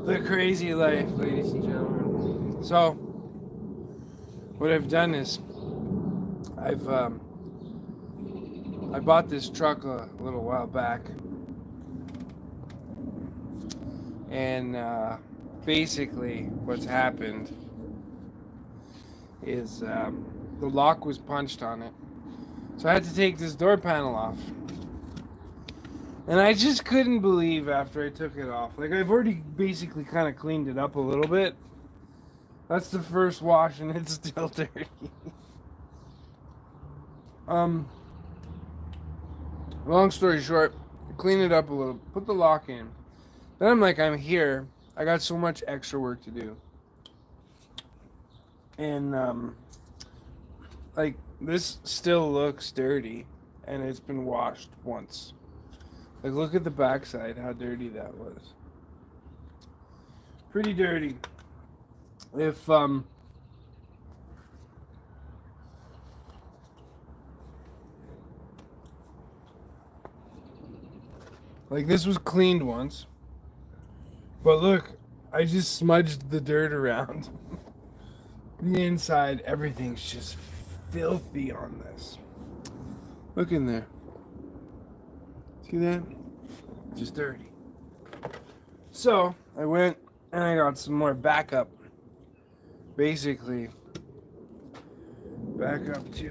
The crazy life, ladies and gentlemen. So, what I've done is I've I bought this truck a little while back, and basically what's happened is the lock was punched on it, so I had to take this door panel off. And I just couldn't believe after I took it off. Like, I've already basically kind of cleaned it up a little bit. That's the first wash, and it's still dirty. um, Long story short, clean it up a little, put the lock in. Then I'm like, I'm here. I got so much extra work to do. And, like, this still looks dirty, and it's been washed once. Like, look at the backside, how dirty that was. Pretty dirty. If, like, this was cleaned once. But look, I just smudged the dirt around. The inside, everything's just filthy on this. Look in there. See that? Just dirty. So, I went and I got some more backup. Basically, back up to...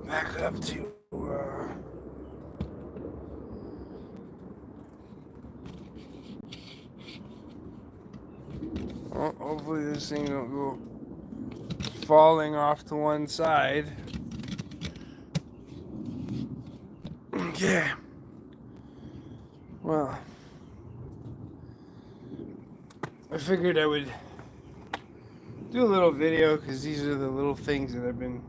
back up to... well, hopefully this thing don't go falling off to one side. Yeah. Well, I figured I would do a little video because these are the little things that I've been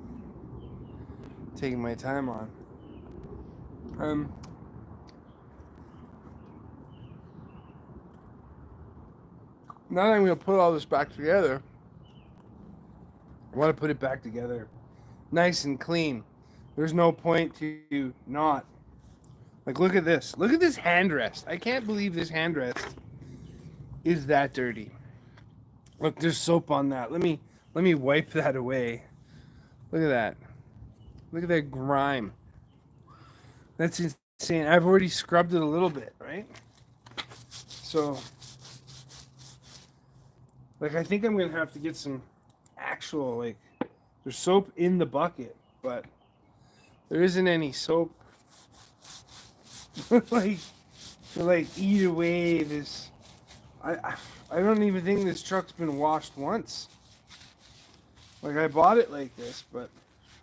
taking my time on. Now that I'm going to put all this back together, I want to put it back together nice and clean. There's no point to not. Like, look at this. Look at this handrest. I can't believe this handrest is that dirty. Look, there's soap on that. Let me wipe that away. Look at that. Look at that grime. That's insane. I've already scrubbed it a little bit, right? So, like, I think I'm going to have to get some actual, like, there's soap in the bucket, but there isn't any soap. like, to, like, eat away this. I don't even think this truck's been washed once. Like, I bought it like this, but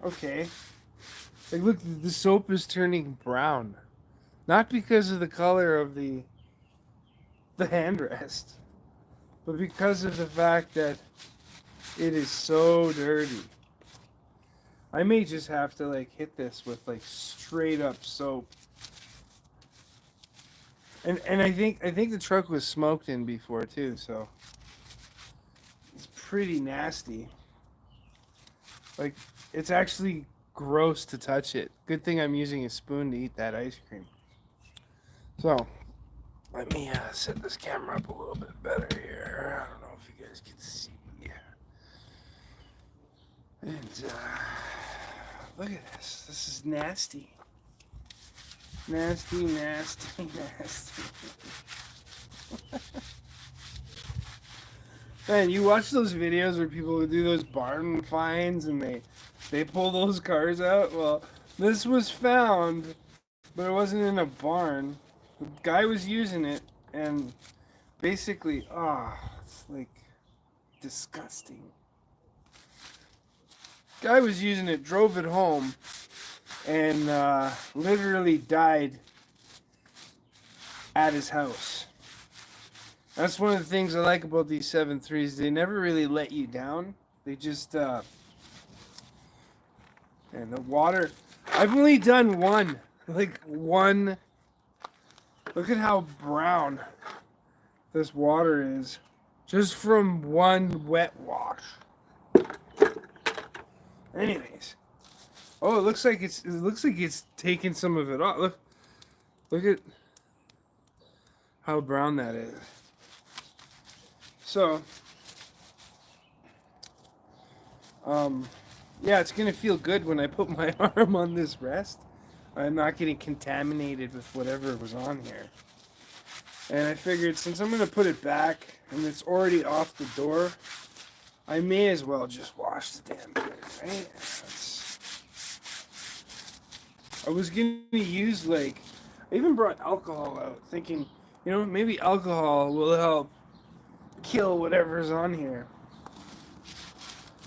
okay. Like, look, the soap is turning brown. Not because of the color of the handrest, but because of the fact that it is so dirty. I may just have to, like, hit this with, like, straight up soap. And I think the truck was smoked in before too, so it's pretty nasty. Like, it's actually gross to touch it. Good thing I'm using a spoon to eat that ice cream. So, let me set this camera up a little bit better here. I don't know if you guys can see. And look at this. This is nasty. Nasty, nasty, nasty. Man, you watch those videos where people do those barn finds and they pull those cars out? Well, this was found, but it wasn't in a barn. The guy was using it, and basically, it's like disgusting. Guy was using it, drove it home, and literally died at his house. That's one of the things I like about these 7.3s. They never really let you down. They just and the water. I've only done one. Like, one. Look at how brown this water is. Just from one wet wash. Anyways. Oh, it looks like it's taking some of it off. Look at how brown that is. So, yeah, it's gonna feel good when I put my arm on this rest. I'm not getting contaminated with whatever was on here. And I figured since I'm gonna put it back and it's already off the door, I may as well just wash the damn thing, right? I was gonna use I even brought alcohol out, thinking, maybe alcohol will help kill whatever's on here.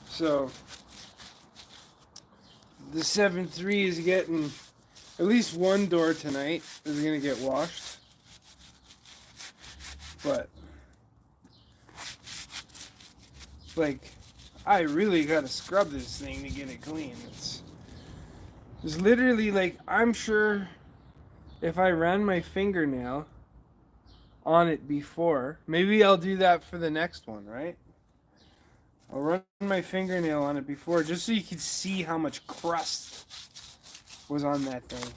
So the 7.3 is getting at least one door tonight is gonna get washed, but I really gotta scrub this thing to get it clean. It's literally I'm sure if I ran my fingernail on it before, maybe I'll do that for the next one, right? I'll run my fingernail on it before just so you can see how much crust was on that thing.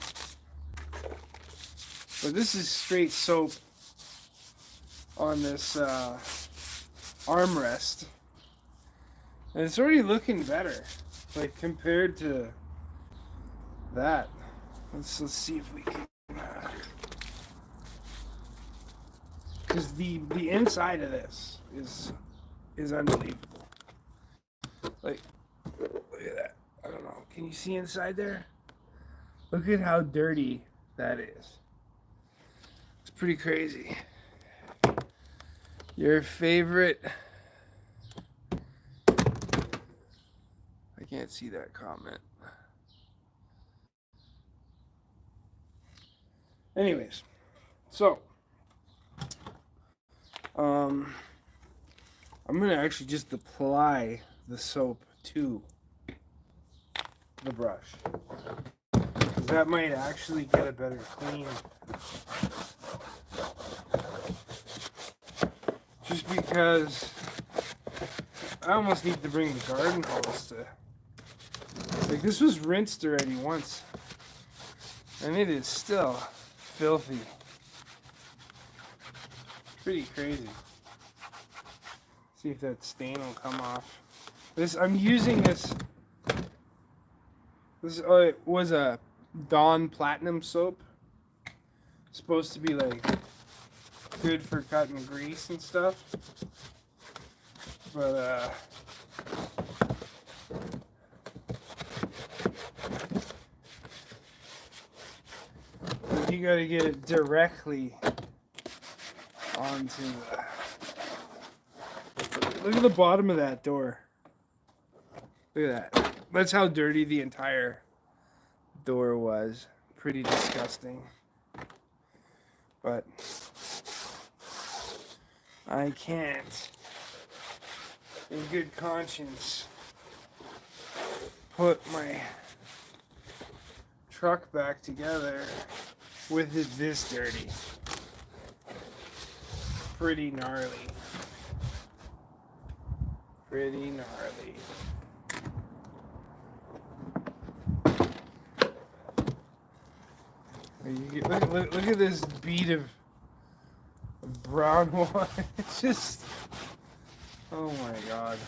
But this is straight soap on this armrest. And it's already looking better, compared to that. Let's see if we can. Because the inside of this is unbelievable. Look at that. I don't know. Can you see inside there? Look at how dirty that is. It's pretty crazy. Your favorite. I can't see that comment. Anyways, so I'm gonna actually just apply the soap to the brush, because that might actually get a better clean. Just because I almost need to bring the garden hose to. This was rinsed already once, and it is still filthy. Pretty crazy. See if that stain will come off. I'm using this. This was a Dawn Platinum soap. It's supposed to be good for cutting grease and stuff. But you gotta get it directly onto look at the bottom of that door. Look at that. That's how dirty the entire door was. Pretty disgusting. But I can't, in good conscience, put my truck back together with it this dirty. Pretty gnarly. Pretty gnarly. Look at this bead of brown wine. It's just, oh my god.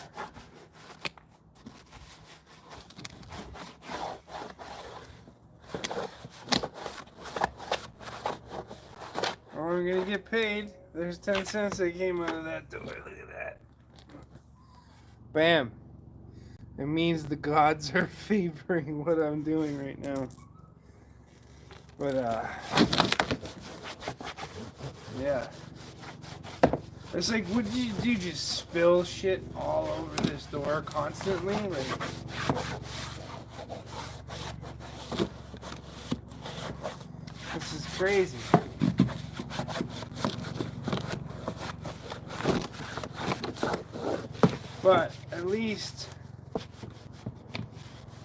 Oh, I'm gonna get paid. There's 10 cents that came out of that door. Look at that. Bam. It means the gods are favoring what I'm doing right now. But, yeah. It's what did you do? Just spill shit all over this door constantly? This is crazy. But at least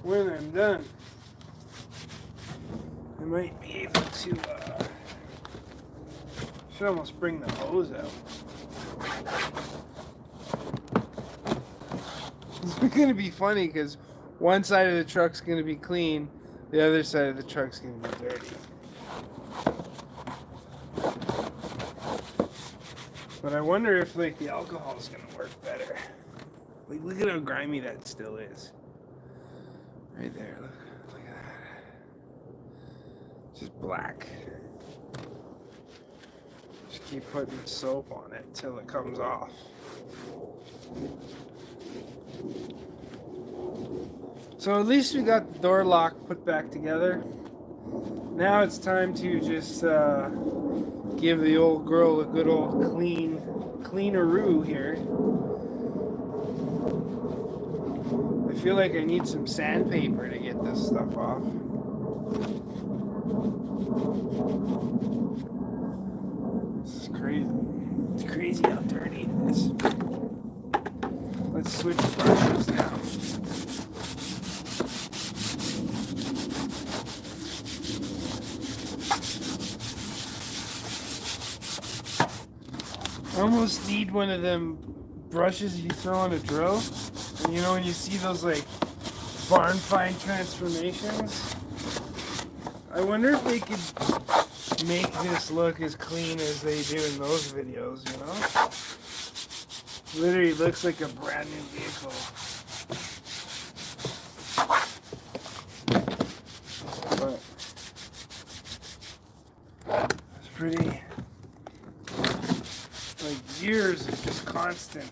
when I'm done, I might be able to, should almost bring the hose out. It's going to be funny because one side of the truck's going to be clean, the other side of the truck's going to be dirty. But I wonder if like the alcohol is gonna work better. Like, look at how grimy that still is. Right there, look at that. Just black. Just keep putting soap on it till it comes off. So at least we got the door lock put back together. Now it's time to just give the old girl a good old cleaneroo here. I feel like I need some sandpaper to get this stuff off. This is crazy. It's crazy how dirty it is. Let's switch brushes now. I almost need one of them brushes you throw on a drill. And you know when you see those like barn find transformations? I wonder if they could make this look as clean as they do in those videos, you know? Literally looks like a brand new vehicle. But it's pretty, like years of just constant.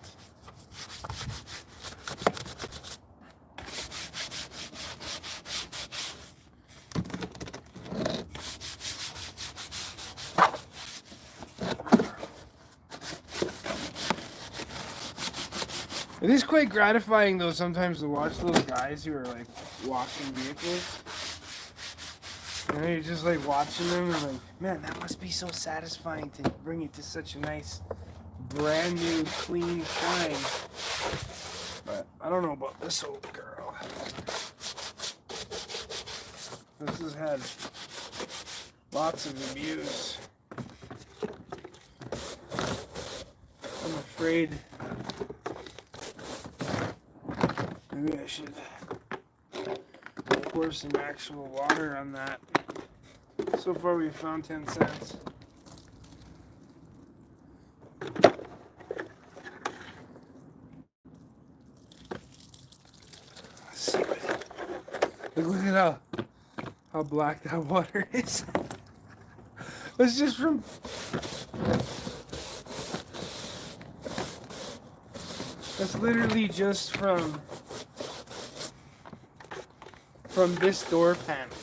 It is quite gratifying though sometimes to watch those guys who are like washing vehicles. You know, you're just like watching them and like, man, that must be so satisfying to bring it to such a nice, brand new, clean shine. But I don't know about this old girl. This has had lots of abuse. I'm afraid maybe I should pour some actual water on that. So far we've found 10 cents. Let's see what, look at how black that water is. It's just from that's literally just from this door panel.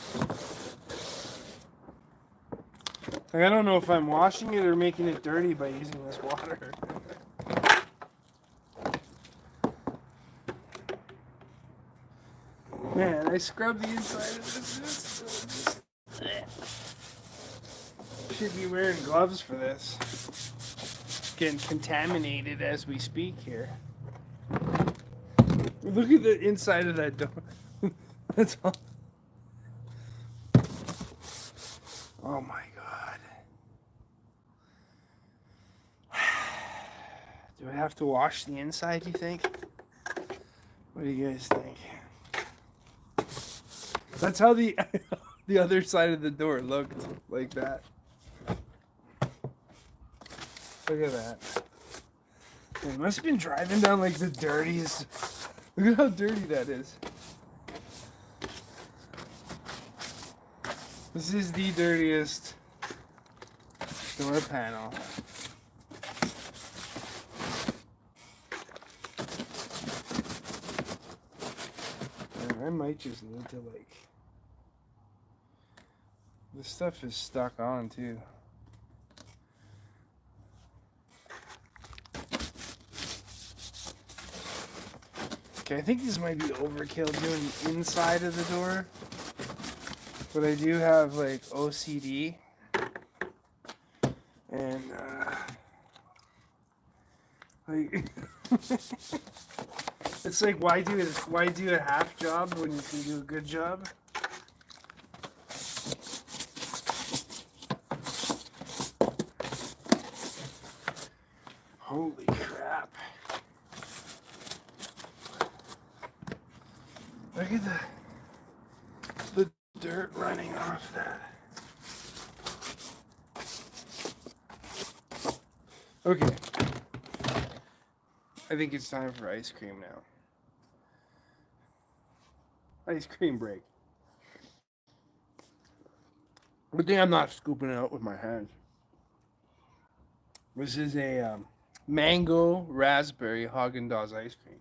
Like, I don't know if I'm washing it or making it dirty by using this water. Man, I scrubbed the inside of this. Should be wearing gloves for this. Getting contaminated as we speak here. Look at the inside of that door. That's all. Oh my God. Do I have to wash the inside, you think? What do you guys think? That's how the other side of the door looked, like that. Look at that. It must have been driving down like the dirtiest. Look at how dirty that is. This is the dirtiest door panel. And I might just need to like... This stuff is stuck on too. Okay, I think this might be overkill doing the inside of the door. But I do have like OCD. And like it's like why do a half job when you can do a good job? Holy crap. Look at the dirt running off that. Okay. I think it's time for ice cream now. Ice cream break. Good thing I'm not scooping it out with my hands. This is a mango raspberry Haagen-Dazs ice cream.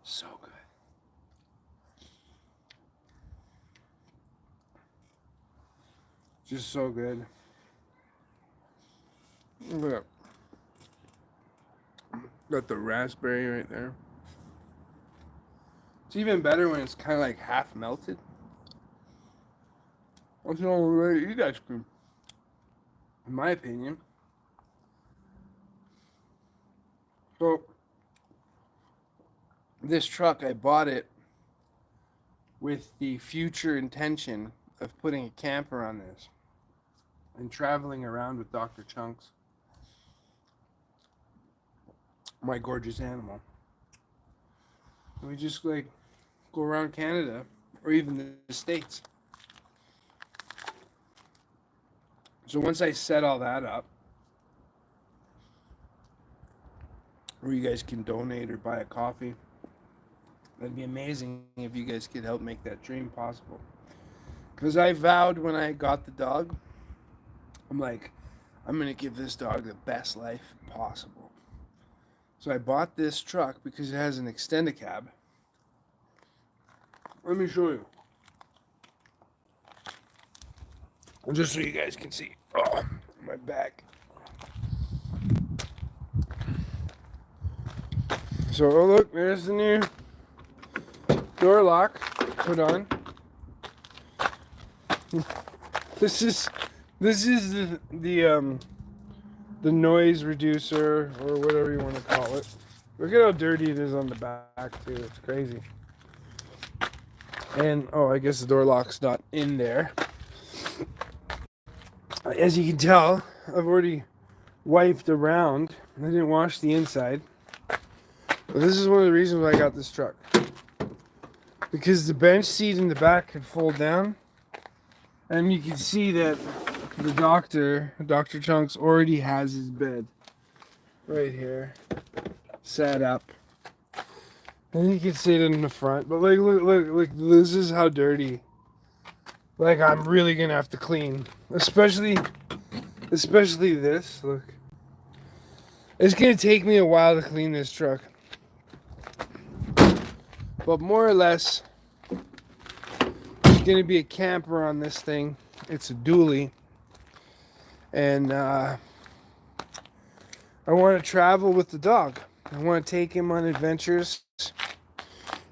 So good. Just so good. Look. Got the raspberry right there. It's even better when it's kind of like half melted. That's the only way to eat ice cream, in my opinion. So, this truck, I bought it with the future intention of putting a camper on this and traveling around with Dr. Chunks, my gorgeous animal. And we just like go around Canada or even the States. So once I set all that up, or you guys can donate or buy a coffee, that'd be amazing if you guys could help make that dream possible. Because I vowed when I got the dog, I'm like, I'm going to give this dog the best life possible. So I bought this truck because it has an extended cab. Let me show you. Just so you guys can see. Oh, my back. So look, there's the new door lock put on. This is the noise reducer or whatever you want to call it. Look at how dirty it is on the back too. It's crazy. And oh, I guess the door lock's not in there. As you can tell, I've already wiped around. I didn't wash the inside. But this is one of the reasons why I got this truck. Because the bench seat in the back could fold down. And you can see that the Dr. Chunks, already has his bed right here set up. And you can see it in the front. But like, look, this is how dirty. Like, I'm really gonna have to clean. Especially this, look. It's gonna take me a while to clean this truck. But more or less, there's gonna be a camper on this thing. It's a dually. And I want to travel with the dog. I want to take him on adventures.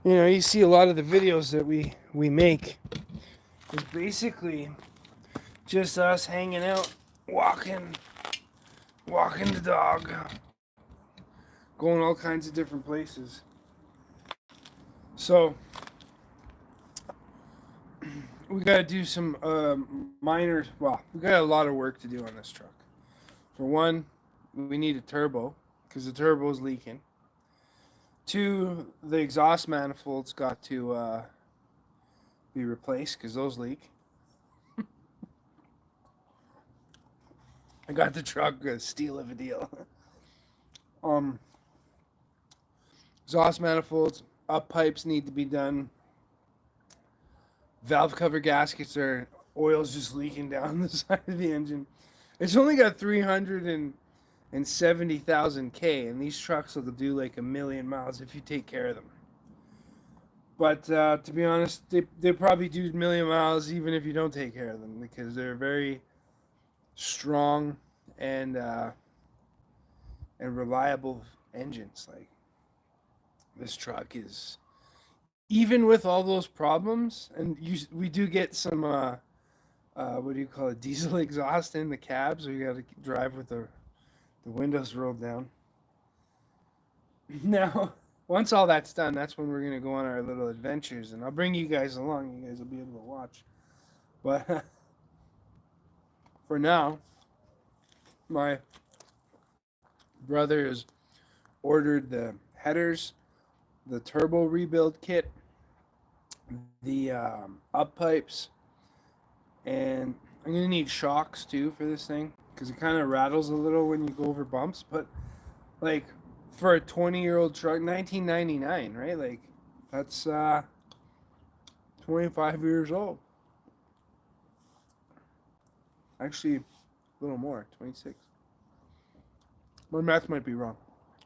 You know, you see a lot of the videos that we make. It's basically just us hanging out, walking the dog, going all kinds of different places. So we got to do some minor, well, we got a lot of work to do on this truck. For one, we need a turbo because the turbo is leaking. Two, the exhaust manifold's got to be replaced because those leak. I got the truck a steal of a deal. Exhaust manifolds, up pipes need to be done. Valve cover gaskets are, oil's just leaking down the side of the engine. It's only got 370,000 K, and these trucks will do like 1,000,000 miles if you take care of them. But to be honest, they probably do 1,000,000 miles even if you don't take care of them because they're very strong and reliable engines. Like, this truck is, even with all those problems, and we do get some what do you call it, diesel exhaust in the cabs. We got to drive with the windows rolled down. Now, once all that's done, that's when we're gonna go on our little adventures, and I'll bring you guys along. You guys will be able to watch. But for now, my brother has ordered the headers, the turbo rebuild kit, the up pipes, and I'm gonna need shocks too for this thing because it kind of rattles a little when you go over bumps. But like, for a 20-year-old truck, 1999, right? Like, that's 25 years old. Actually, a little more, 26. My math might be wrong.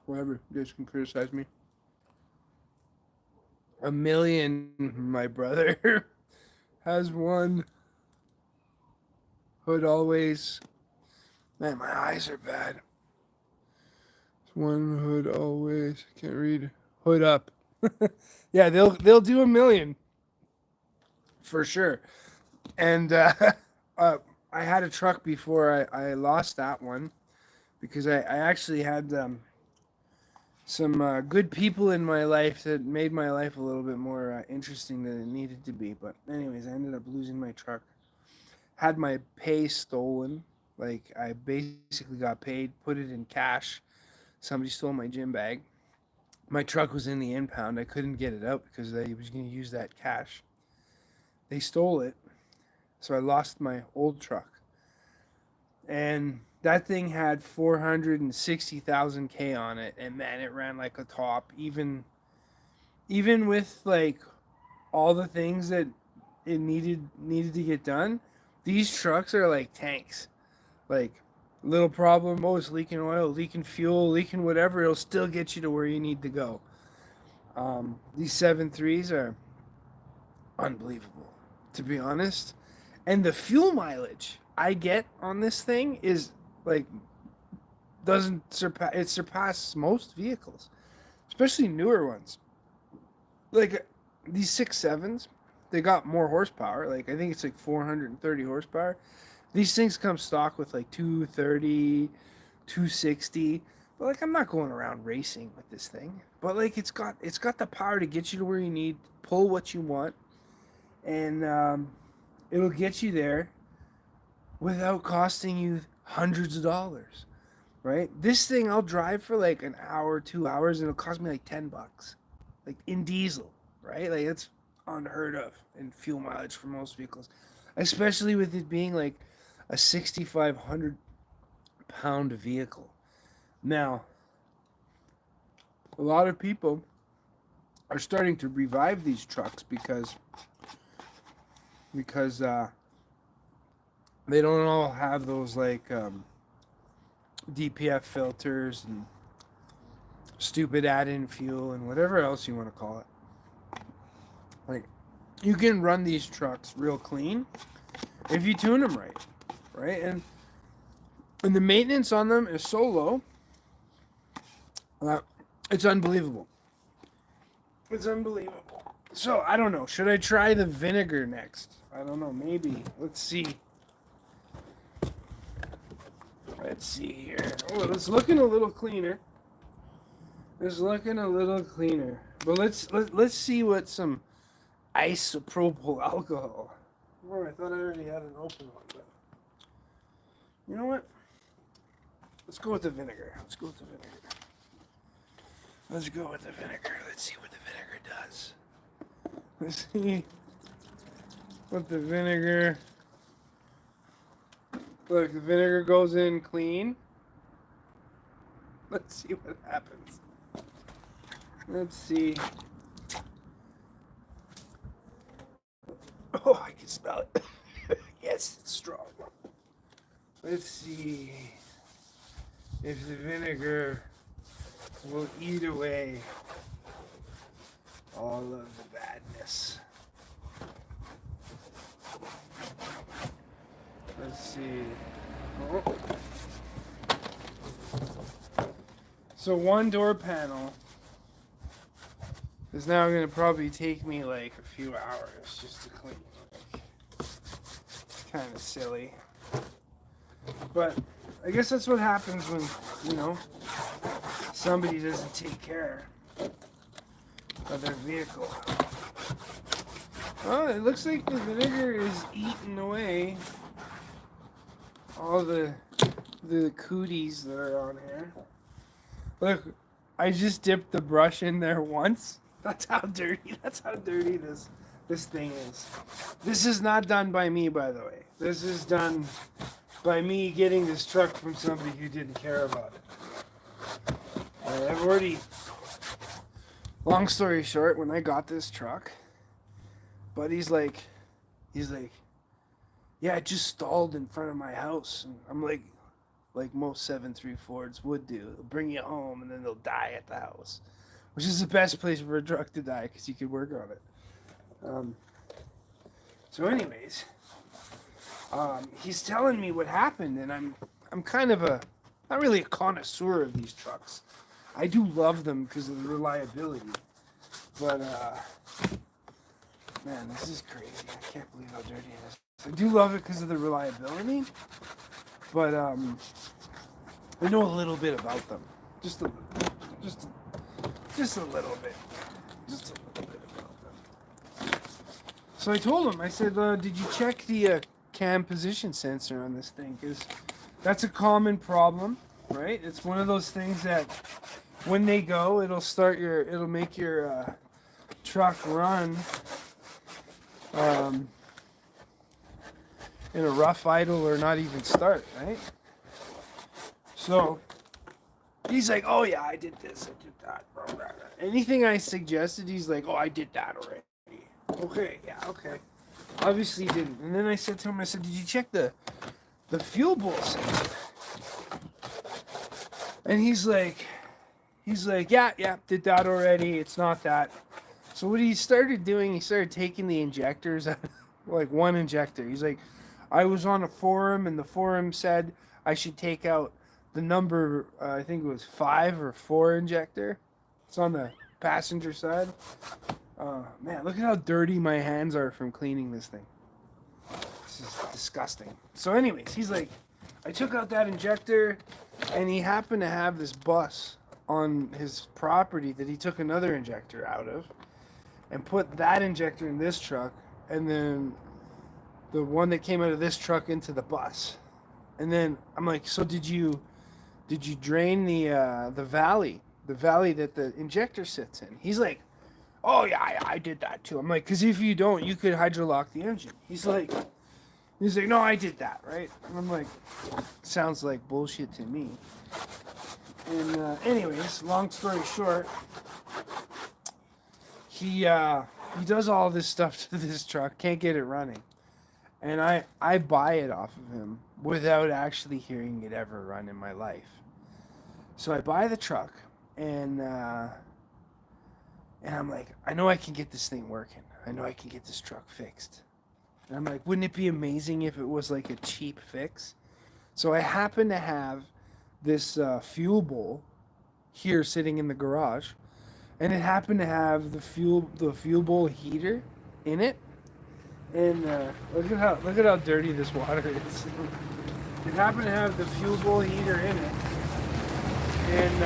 Whatever, you guys can criticize me. $1 million, my brother has one. Hood always. Man, my eyes are bad. One hood always. Can't read. Hood up. Yeah, they'll do $1 million for sure. And I had a truck before I lost that one because I actually had some good people in my life that made my life a little bit more interesting than it needed to be. But anyways, I ended up losing my truck. Had my pay stolen. Like, I basically got paid, put it in cash. Somebody stole my gym bag. My truck was in the impound. I couldn't get it out because they was going to use that cash. They stole it. So I lost my old truck. And that thing had 460,000 K on it, and man, it ran like a top. Even with like all the things that it needed to get done, these trucks are like tanks. Like, little problem, oh, it's leaking oil, leaking fuel, leaking whatever, it'll still get you to where you need to go. These 7.3s are unbelievable, to be honest. And the fuel mileage I get on this thing is like it surpasses most vehicles, especially newer ones. Like these 6.7s, they got more horsepower. Like, I think it's like 430 horsepower. These things come stock with like 230, 260. But like, I'm not going around racing with this thing. But like, it's got the power to get you to where you need, pull what you want, and it'll get you there without costing you hundreds of dollars, right? This thing I'll drive for like an hour, 2 hours, and it'll cost me like $10, like in diesel, right? Like, it's unheard of in fuel mileage for most vehicles, especially with it being like a 6,500 pound vehicle. Now, a lot of people are starting to revive these trucks because they don't all have those like DPF filters and stupid add-in fuel and whatever else you want to call it. Like, you can run these trucks real clean if you tune them right? And the maintenance on them is so low, it's unbelievable. It's unbelievable. So, I don't know. Should I try the Vinegar next? I don't know. Maybe. Let's see. Let's see here. Oh, it's looking a little cleaner. It's looking a little cleaner. But let's see what some isopropyl alcohol. Oh, I thought I already had an open one, but you know what? Let's go with the vinegar. Let's go with the vinegar. Let's go with the vinegar. Let's see what the vinegar does. Let's see what the vinegar. Look, the vinegar goes in clean. Let's see what happens. Let's see. Oh, I can smell it. Yes, it's strong. Let's see if the vinegar will eat away all of the badness. Let's see. Oh. So one door panel is now going to probably take me like a few hours just to clean. It's kind of silly. But I guess that's what happens when, somebody doesn't take care of their vehicle. Oh, it looks like the vinegar is eating away all the cooties that are on here. Look, I just dipped the brush in there once. That's how dirty this thing is. This is not done by me, by the way. This is done by me getting this truck from somebody who didn't care about it. I've already, long story short, when I got this truck, buddy's like, yeah, it just stalled in front of my house. And I'm like most 7.3 Fords would do. They'll bring you home and then they'll die at the house, which is the best place for a truck to die because you could work on it. So anyways, he's telling me what happened, and I'm kind of not really a connoisseur of these trucks. I do love them because of the reliability, but man, this is crazy. I can't believe how dirty it is. I do love it because of the reliability, but I know a little bit about them, just a little bit, just a little bit about them. So I told him, I said, did you check the cam position sensor on this thing? Because that's a common problem, right? It's one of those things that when they go, it'll make your truck run in a rough idle or not even start, right? So he's like, oh yeah, I did this, I did that. Anything I suggested, he's like, oh, I did that already. Okay, yeah, okay. Obviously didn't. And then I said to him, I said, did you check the fuel bowl sensor? And he's like, yeah, did that already. It's not that. So what he started doing, he started taking the injectors out, like one injector. He's like, I was on a forum, and the forum said I should take out the number, I think it was 5 or 4 injector. It's on the passenger side. Man, look at how dirty my hands are from cleaning this thing. This is disgusting. So anyways, he's like, I took out that injector, and he happened to have this bus on his property that he took another injector out of and put that injector in this truck, and then the one that came out of this truck into the bus. And then I'm like, so did you drain the valley that the injector sits in? He's like, oh yeah, I did that too. I'm like, because if you don't, you could hydrolock the engine. He's like, no, I did that, right? And I'm like, sounds like bullshit to me. And anyways, long story short, he does all this stuff to this truck, can't get it running, and I buy it off of him without actually hearing it ever run in my life. So I buy the truck, and I'm like, I know I can get this thing working. I know I can get this truck fixed. And I'm like, wouldn't it be amazing if it was like a cheap fix? So I happen to have this fuel bowl here sitting in the garage, and it happened to have the fuel bowl heater in it. And look at how dirty this water is. It happened to have the fuel bowl heater in it, and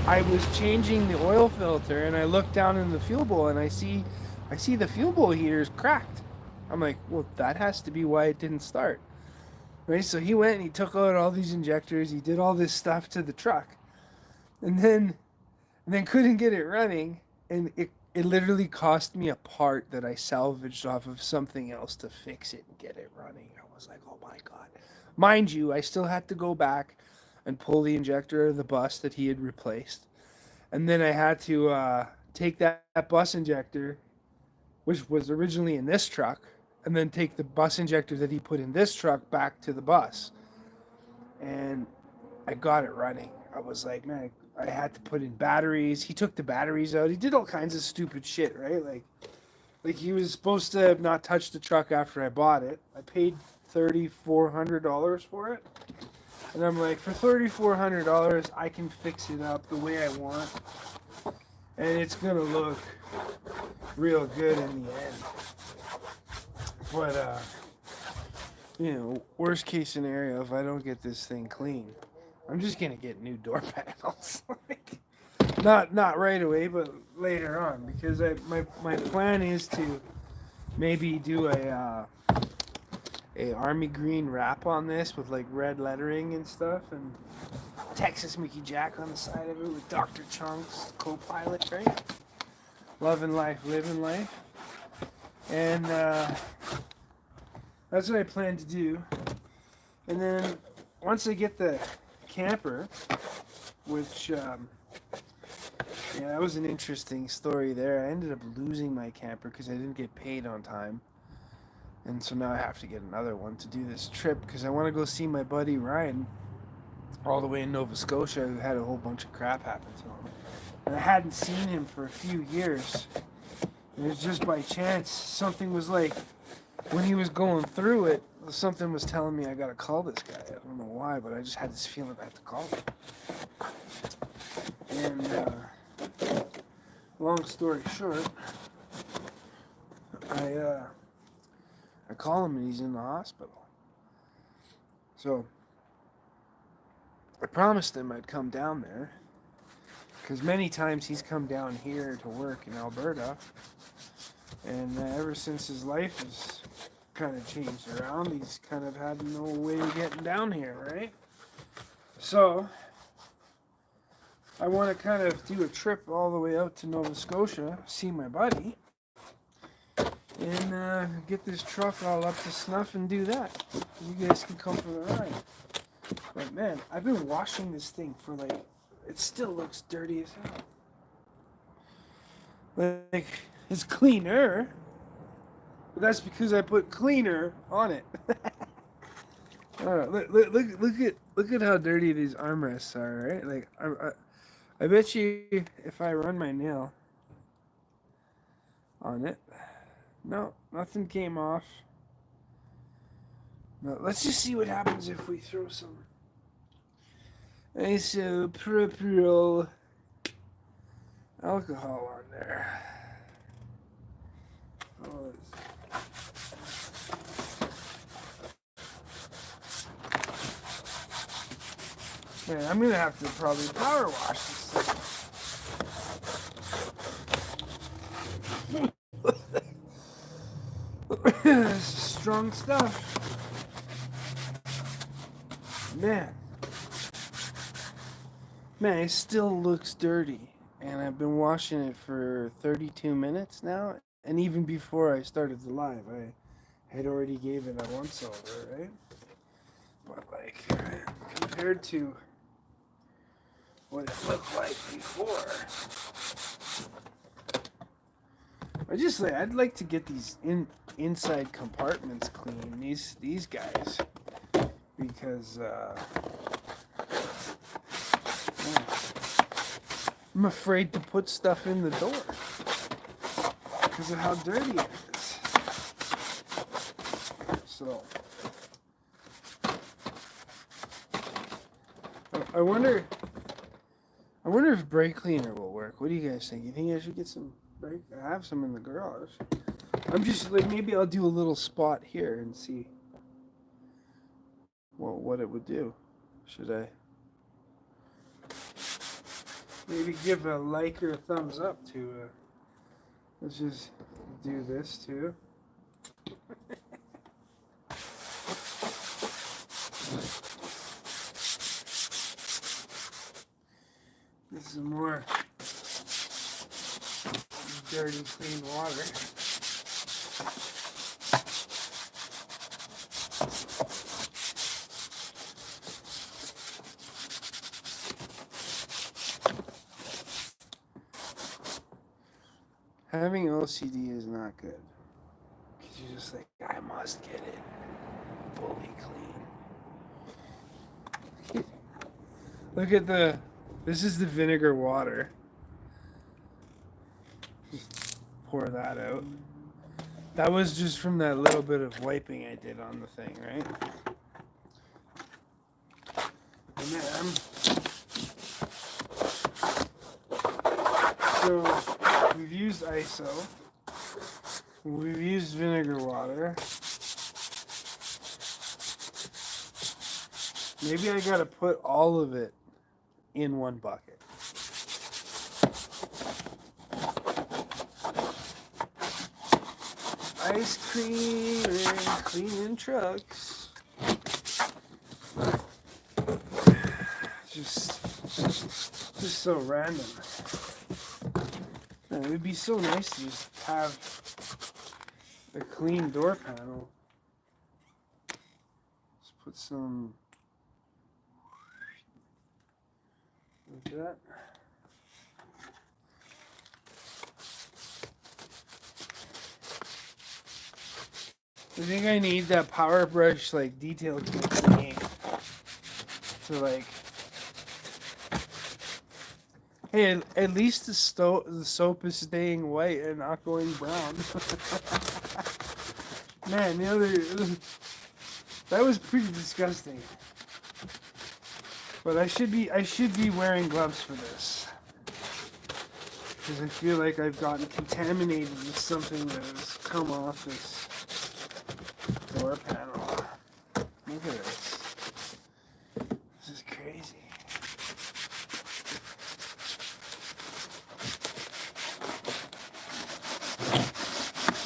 I was changing the oil filter, and I looked down in the fuel bowl, and I see the fuel bowl heater is cracked. I'm like, well, that has to be why it didn't start. Right? So he went and he took out all these injectors. He did all this stuff to the truck, and then couldn't get it running. And it literally cost me a part that I salvaged off of something else to fix it and get it running. I was like, oh my God. Mind you, I still had to go back and pull the injector of the bus that he had replaced. And then I had to take that bus injector, which was originally in this truck, and then take the bus injector that he put in this truck back to the bus. And I got it running. I was like, man, I had to put in batteries. He took the batteries out. He did all kinds of stupid shit, right? Like he was supposed to have not touched the truck after I bought it. I paid $3,400 for it. And I'm like, for $3,400, I can fix it up the way I want. And it's going to look real good in the end. But, worst case scenario, if I don't get this thing clean, I'm just going to get new door panels. Not right away, but later on. Because my plan is to maybe do a army green wrap on this with like red lettering and stuff, and Texas Mickey Jack on the side of it with Dr. Chunks co-pilot, right? Loving life, living life. And that's what I plan to do. And then once I get the camper, which Yeah, that was an interesting story there. I ended up losing my camper because I didn't get paid on time. And so now I have to get another one to do this trip because I want to go see my buddy Ryan all the way in Nova Scotia who had a whole bunch of crap happen to him. And I hadn't seen him for a few years. And it was just by chance. Something was like, when he was going through it, something was telling me I gotta call this guy. I don't know why, but I just had this feeling I had to call him. And long story short, I call him and he's in the hospital. So I promised him I'd come down there because many times he's come down here to work in Alberta, and ever since his life has kind of changed around, he's kind of had no way of getting down here, right? So I want to kind of do a trip all the way out to Nova Scotia, see my buddy, and get this truck all up to snuff and do that. You guys can come for the ride. But man, I've been washing this thing for like, it still looks dirty as hell. Like, it's cleaner, but that's because I put cleaner on it. Look at how dirty these armrests are, right? Like, I bet you if I run my nail on it, no, nothing came off. No, let's just see what happens if we throw some isopropyl alcohol on there. Oh, man, I'm gonna have to probably power wash this thing. This is strong stuff. Man, it still looks dirty, and I've been washing it for 32 minutes now, and even before I started the live, I had already gave it a once over, right? But like, compared to what it looked like before, I'd like to get these inside compartments clean, these guys, because I'm afraid to put stuff in the door because of how dirty it is. So I wonder if brake cleaner will work. What do you guys think? You think I should get some brake? I have some in the garage. I'm just like, maybe I'll do a little spot here and see what it would do. Should I maybe give a like or a thumbs up to let's just do this too. This is more dirty, clean water. Having OCD is not good. Because you're just like, I must get it fully clean. Look at this is the vinegar water. Just pour that out. That was just from that little bit of wiping I did on the thing, right? And then, so we've used ISO. We've used vinegar water. Maybe I gotta put all of it in one bucket. Ice cream and cleaning trucks. Just so random. Man, it would be so nice to just have a clean door panel. Just put some like that. I think I need that power brush like detail kit thingy to like. Hey, at least the soap is staying white and not going brown. Man, the other that was pretty disgusting. But I should be wearing gloves for this because I feel like I've gotten contaminated with something that has come off this door panel. Look at this. This is crazy.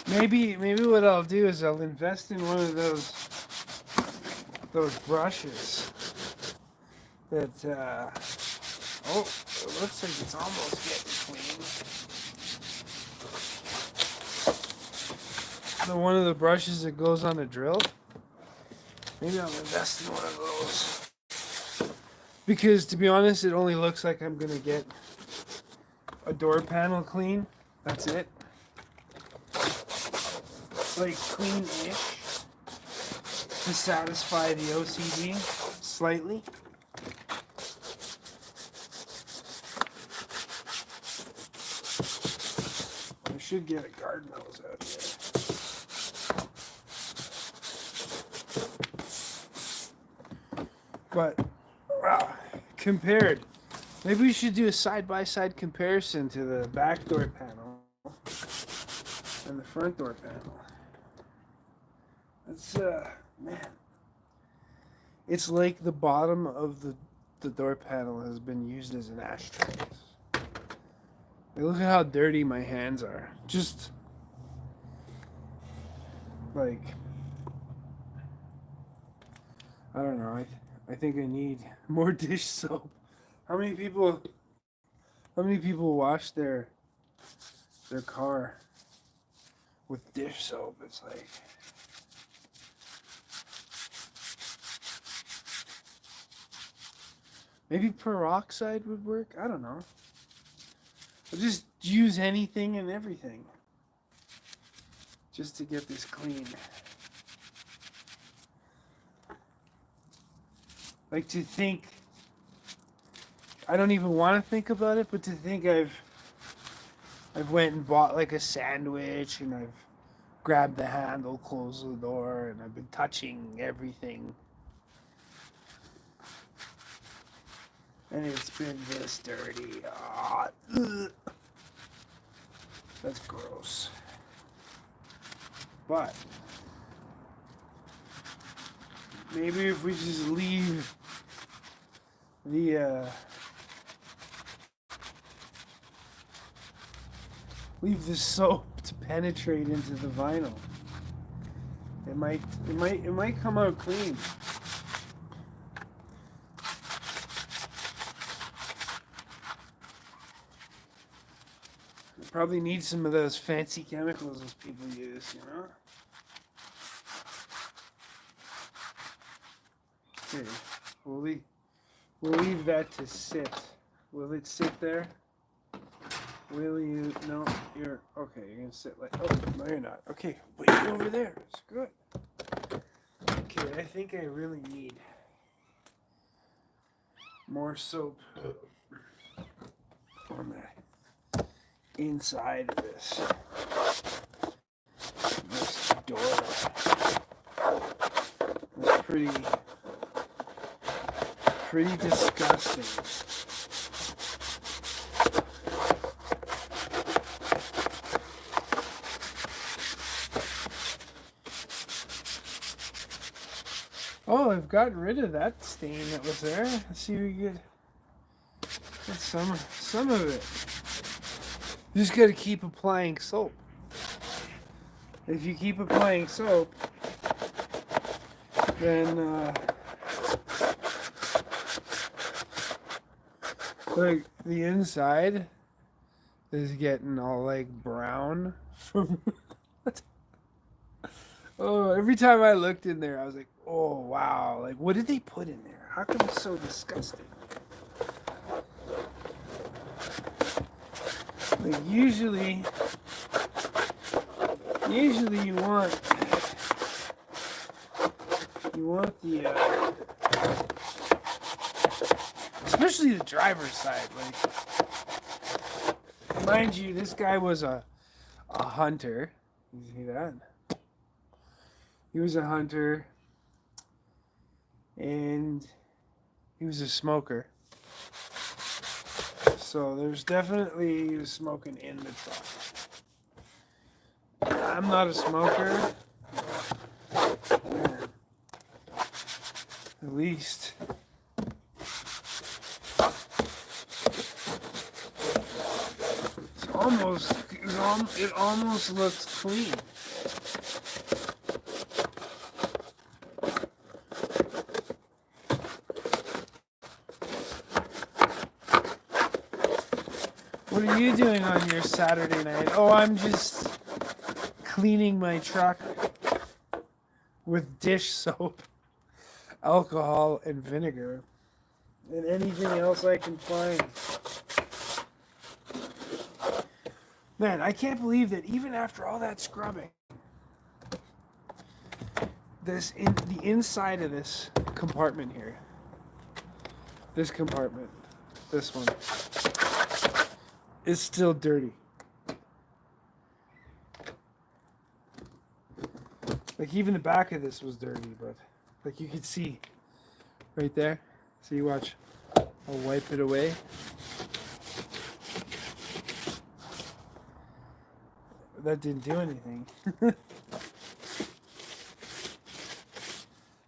Maybe what I'll do is I'll invest in one of those brushes that oh, it looks like it's almost getting clean. One of the brushes that goes on a drill. Maybe I'll invest in one of those. Because to be honest, it only looks like I'm gonna get a door panel clean. That's it. Like clean-ish to satisfy the OCD slightly. I should get a garden hose out here. But wow, compared, maybe we should do a side-by-side comparison to the back door panel and the front door panel. It's man, it's like the bottom of the door panel has been used as an ashtray. Look at how dirty my hands are. Just like, I don't know. I think I need more dish soap. How many people wash their car with dish soap? It's like, maybe peroxide would work. I don't know. I'll just use anything and everything just to get this clean. Like, to think, I don't even want to think about it, but to think I've went and bought like a sandwich and I've grabbed the handle, closed the door, and I've been touching everything. And it's been this dirty. Oh, that's gross. But maybe if we just leave the soap to penetrate into the vinyl, it might come out clean. Probably need some of those fancy chemicals those people use, you know? Okay, we'll leave that to sit. Will it sit there? Will you? No, you're okay. You're gonna sit like. Oh no, you're not. Okay, put you over there. It's good. Okay, I think I really need more soap on the inside of this door. It's pretty disgusting. Oh, I've gotten rid of that stain that was there. Let's see if we could get some of it. You just gotta keep applying soap. If you keep applying soap, then like the inside is getting all like brown from oh, every time I looked in there I was like, oh wow, like what did they put in there? How come it's so disgusting? Like usually you want You want the, especially the driver's side. Like, mind you, this guy was a hunter. You see that? He was a hunter, and he was a smoker. So there's definitely he was smoking in the truck. I'm not a smoker. At least. It almost looks clean. What are you doing on your Saturday night? Oh, I'm just cleaning my truck with dish soap, alcohol, and vinegar, and anything else I can find. Man, I can't believe that even after all that scrubbing, the inside of this compartment here, this one, is still dirty. Like even the back of this was dirty, but like you could see right there. So you watch, I'll wipe it away. That didn't do anything.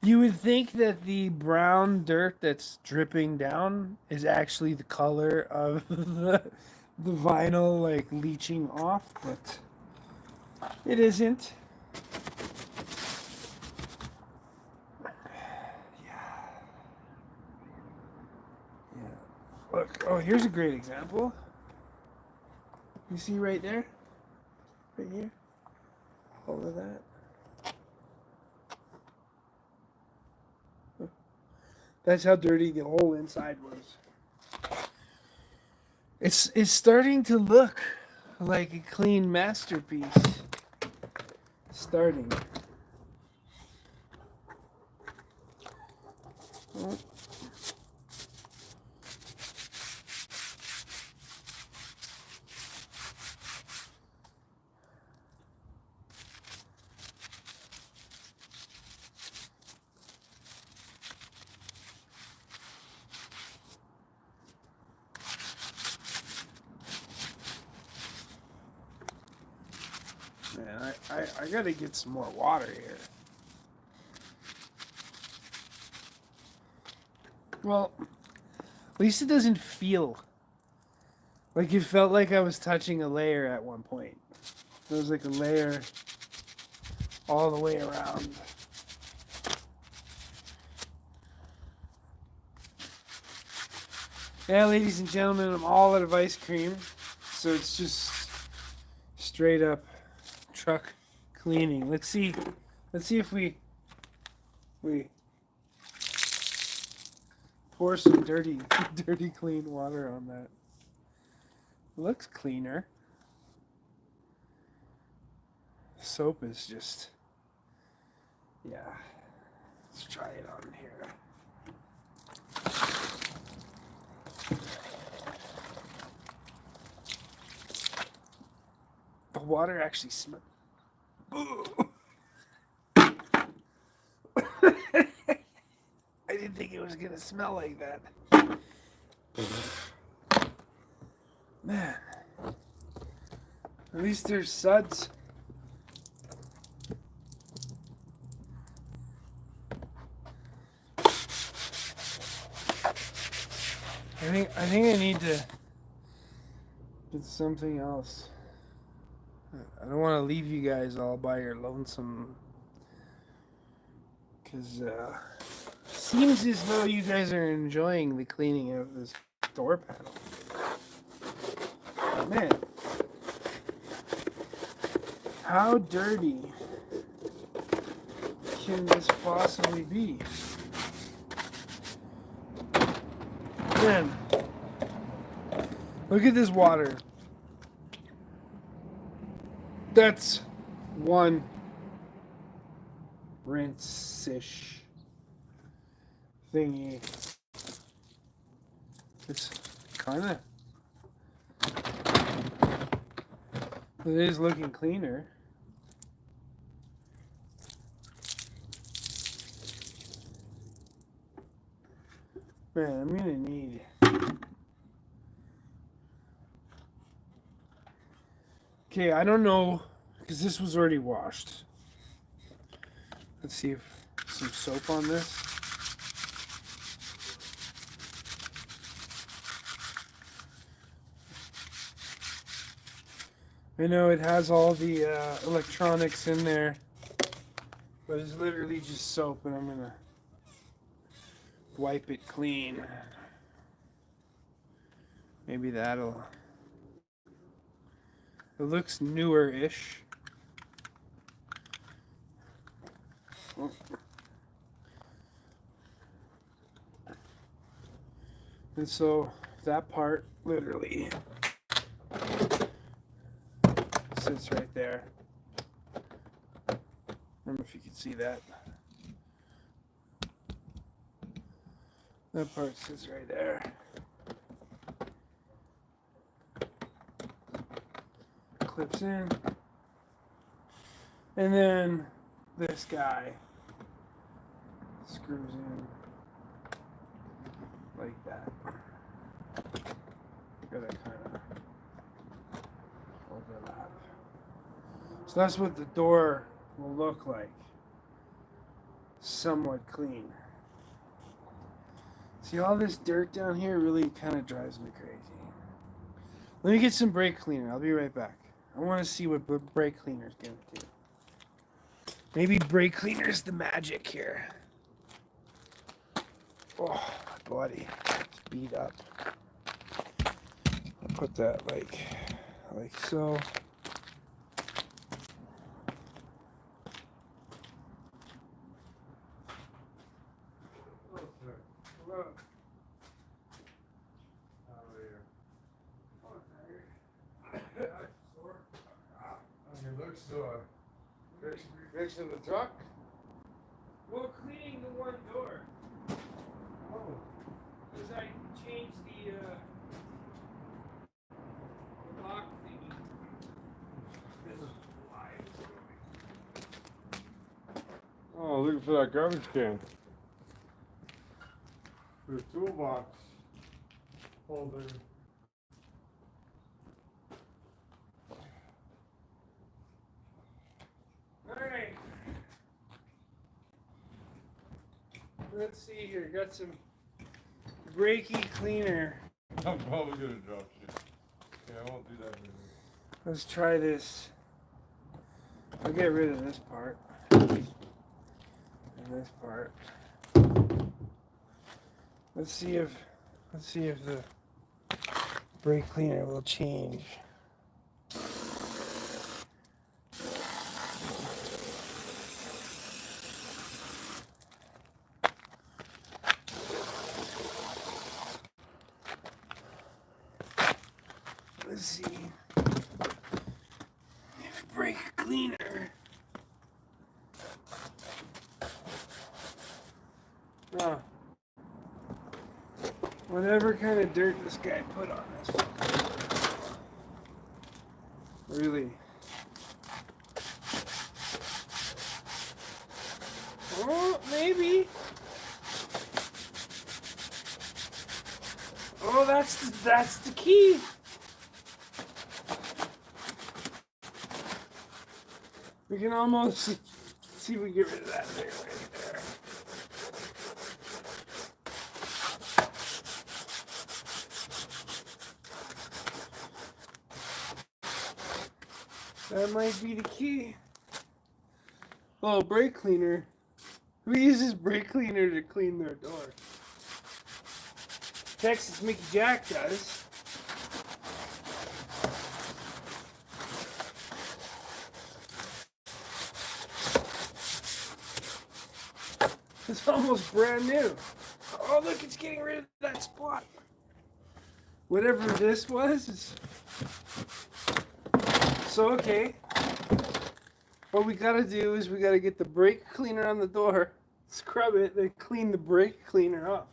You would think that the brown dirt that's dripping down is actually the color of the vinyl, like leaching off, but it isn't. Yeah. Look, oh, here's a great example. You see right there? Right here? All of that. That's how dirty the whole inside was. It's starting to look like a clean masterpiece. Starting. Oh. Man, I gotta get some more water here. Well, at least it doesn't feel like it felt like I was touching a layer at one point. There was like a layer all the way around. Yeah, ladies and gentlemen, I'm all out of ice cream, so it's just straight up truck cleaning. Let's see if we pour some dirty clean water on that. Looks cleaner. Soap is just, yeah. Let's try it on here. The water actually smells. I didn't think it was gonna smell like that. Man, at least there's suds. I think I need to get something else. I don't want to leave you guys all by your lonesome, because seems as though you guys are enjoying the cleaning of this door panel. Oh, man, how dirty can this possibly be? Man, look at this water. That's one rinse-ish thingy. It's kind of... It is looking cleaner. Man, I'm gonna need... Okay, I don't know, because this was already washed. Let's see if some soap on this. I know it has all the electronics in there, but it's literally just soap, and I'm gonna wipe it clean. Maybe that'll... It looks newer-ish. Oh. And so that part literally sits right there. I don't know if you can see that. That part sits right there. Clips in. And then this guy screws in like that. Gotta kind of overlap. So that's what the door will look like. Somewhat clean. See, all this dirt down here really kind of drives me crazy. Let me get some brake cleaner. I'll be right back. I want to see what brake cleaner is going to do. Maybe brake cleaner is the magic here. Oh, my body. It's beat up. I'll put that like so. Hello. How are you? You look sore. Fixing the truck? Well, cleaning the one door. Oh. Because I changed the lock thingy. This is Oh, looking for that garbage can. The toolbox holder. Alright. Let's see here. Got some brakey cleaner. I'm probably gonna drop shit. Yeah, I won't do that anymore. Let's try this. I'll get rid of this part. And this part. Let's see if the brake cleaner will change. Let's see if brake cleaner. Oh. Whatever kind of dirt this guy put on this. Really. Oh, maybe. Oh, that's the key. We can almost see if we get rid of that there, right there. That might be the key. Oh, brake cleaner. Who uses brake cleaner to clean their door? Texas Mickey Jack does. It's almost brand new. Oh, look, it's getting rid of that spot. Whatever this was, is... So, okay. What we gotta do is we gotta get the brake cleaner on the door, scrub it, then clean the brake cleaner off.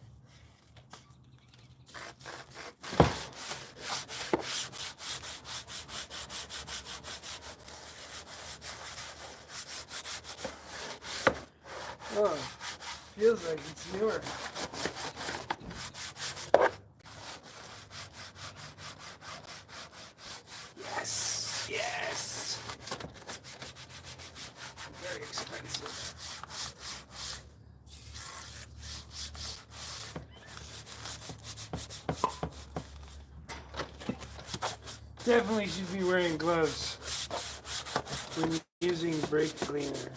Oh, feels like it's newer. Yes, yes. Very expensive. Definitely should be wearing gloves when using brake cleaner.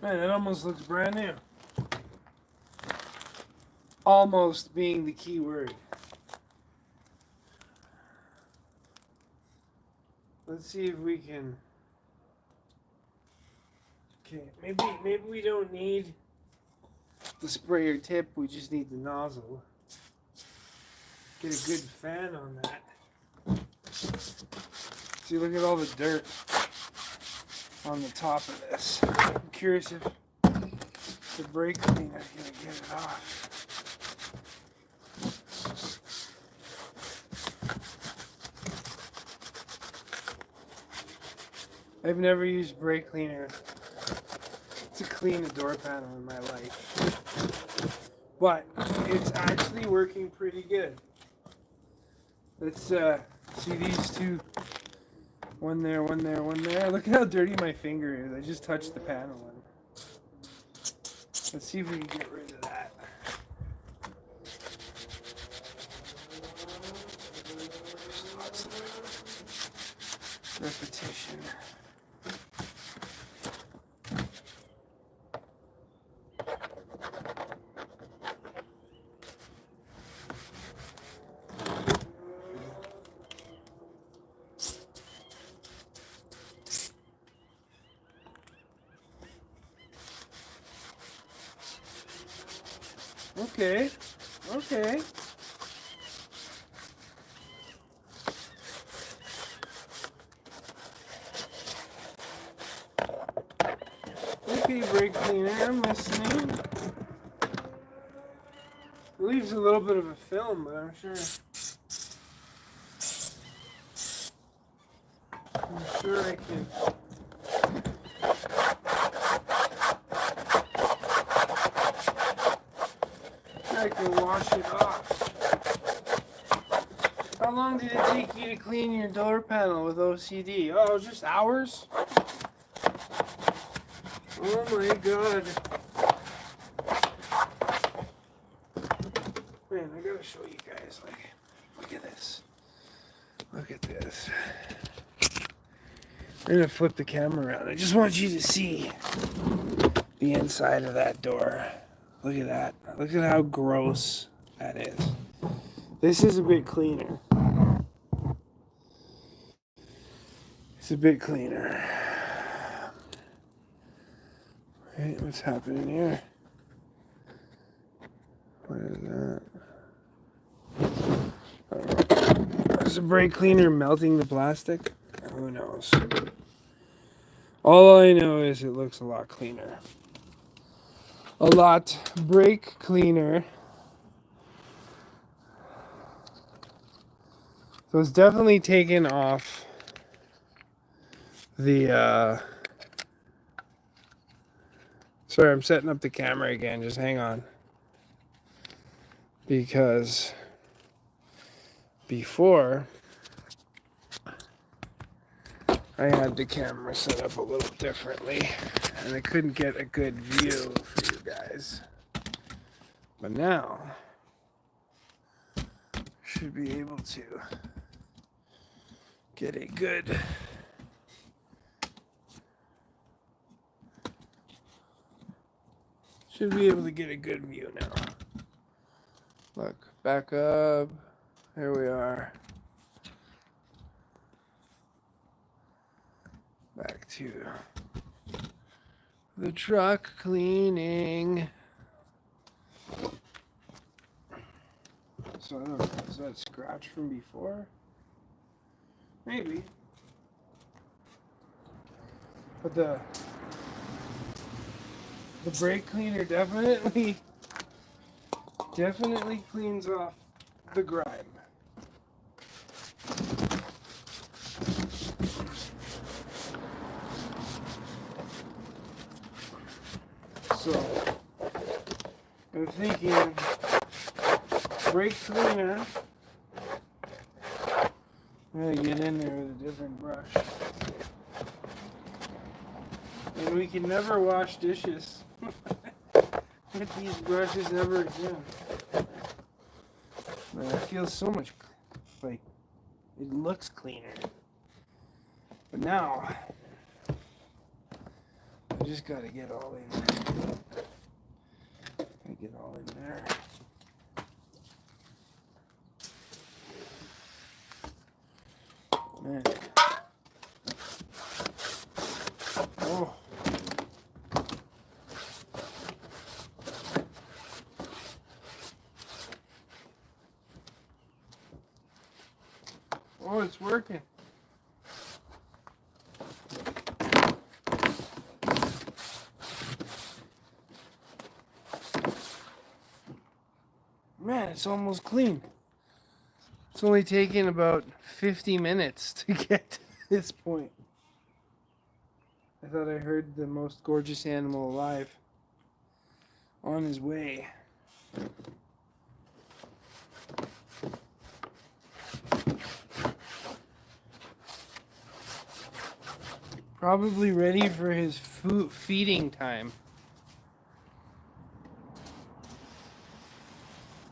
Man, that almost looks brand new. Almost being the key word. Let's see if we can. Okay, maybe we don't need the sprayer tip. We just need the nozzle. Get a good fan on that. See, look at all the dirt on the top of this. I'm curious if the brake cleaner is gonna get it off. I've never used brake cleaner to clean a door panel in my life, but it's actually working pretty good. Let's see these two. One there, one there, one there. Look at how dirty my finger is. I just touched the panel. Let's see if we can get rid of that. Just lots of repetition. Okay, okay. Okay, brake cleaner, I'm listening. It leaves a little bit of a film, but I'm sure I can. I can wash it off. How long did it take you to clean your door panel with OCD? Oh, just hours? Oh my god. Man, I gotta show you guys, like, look at this. Look at this. I'm gonna flip the camera around. I just want you to see the inside of that door. Look at that. Look at how gross that is. This is a bit cleaner. It's a bit cleaner. Right, what's happening here? What is that? Is the brake cleaner melting the plastic? Who knows? All I know is it looks a lot cleaner. A lot brake cleaner. So it's definitely taken off the sorry, I'm setting up the camera again, just hang on. Because before I had the camera set up a little differently and I couldn't get a good view for you guys. But now should be able to get a good view now. Look, back up. Here we are. Back to the truck cleaning. So I don't know, is that scratch from before? Maybe. But the brake cleaner definitely cleans off the grime. So I'm thinking brake cleaner. I'm gonna get in there with a different brush. And we can never wash dishes with these brushes ever again. Man, it feels so much like it looks cleaner. But now I just gotta get all in there. Get all in there. Man. Oh. Oh, it's working. Man, it's almost clean. It's only taken about 50 minutes to get to this point. I thought I heard the most gorgeous animal alive on his way. Probably ready for his feeding time.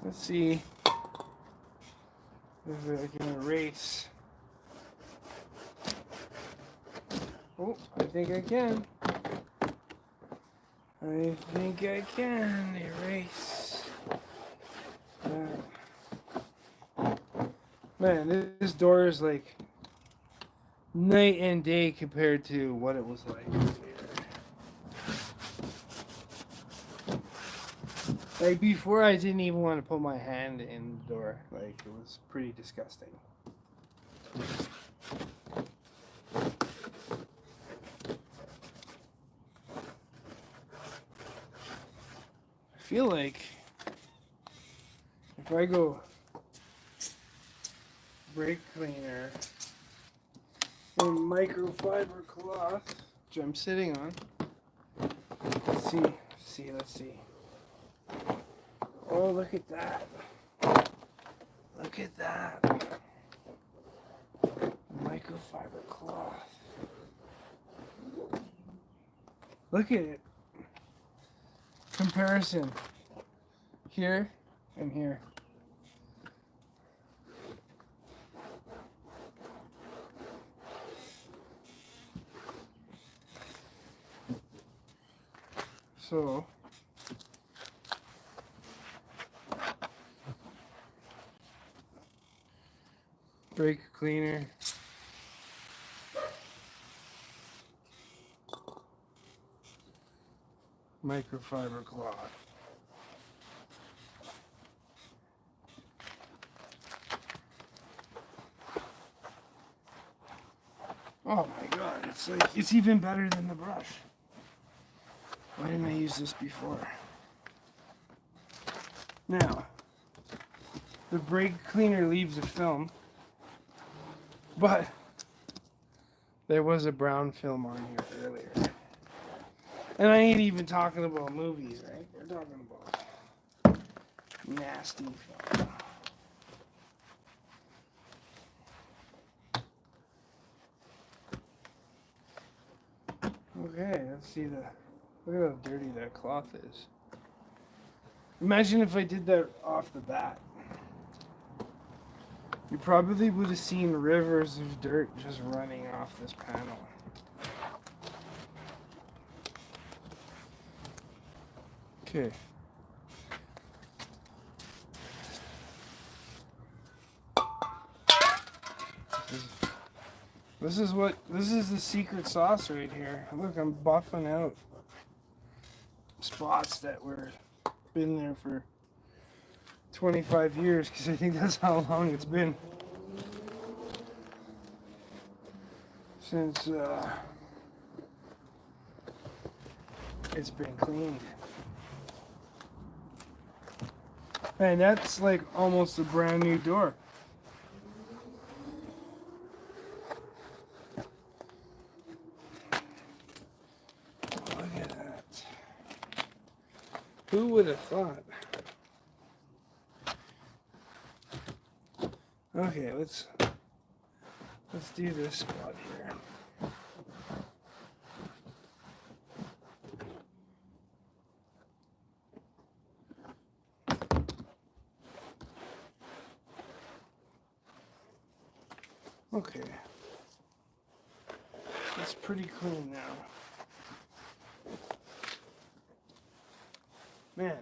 Let's see if I can erase. Oh, I think I can. I think I can erase. Man, this door is like night and day compared to what it was like here. Like before, I didn't even want to put my hand in the door. Like it was pretty disgusting. I feel like if I go brake cleaner and microfiber cloth, which I'm sitting on. Let's see. Oh, look at that. Look at that. Microfiber cloth. Look at it. Comparison. Here and here. So brake cleaner, microfiber cloth. Oh my god, it's even better than the brush. Why didn't I use this before? Now, the brake cleaner leaves a film, but there was a brown film on here earlier. And I ain't even talking about movies, right? We're talking about nasty film. Okay, let's see look at how dirty that cloth is. Imagine if I did that off the bat. You probably would have seen rivers of dirt just running off this panel. Okay. This is the secret sauce right here. Look, I'm buffing out spots that were been there for 25 years because I think that's how long it's been since it's been cleaned. And that's like almost a brand new door. Look at that. Who would have thought? Okay, let's do this spot here. Okay. It's pretty clean now. Man.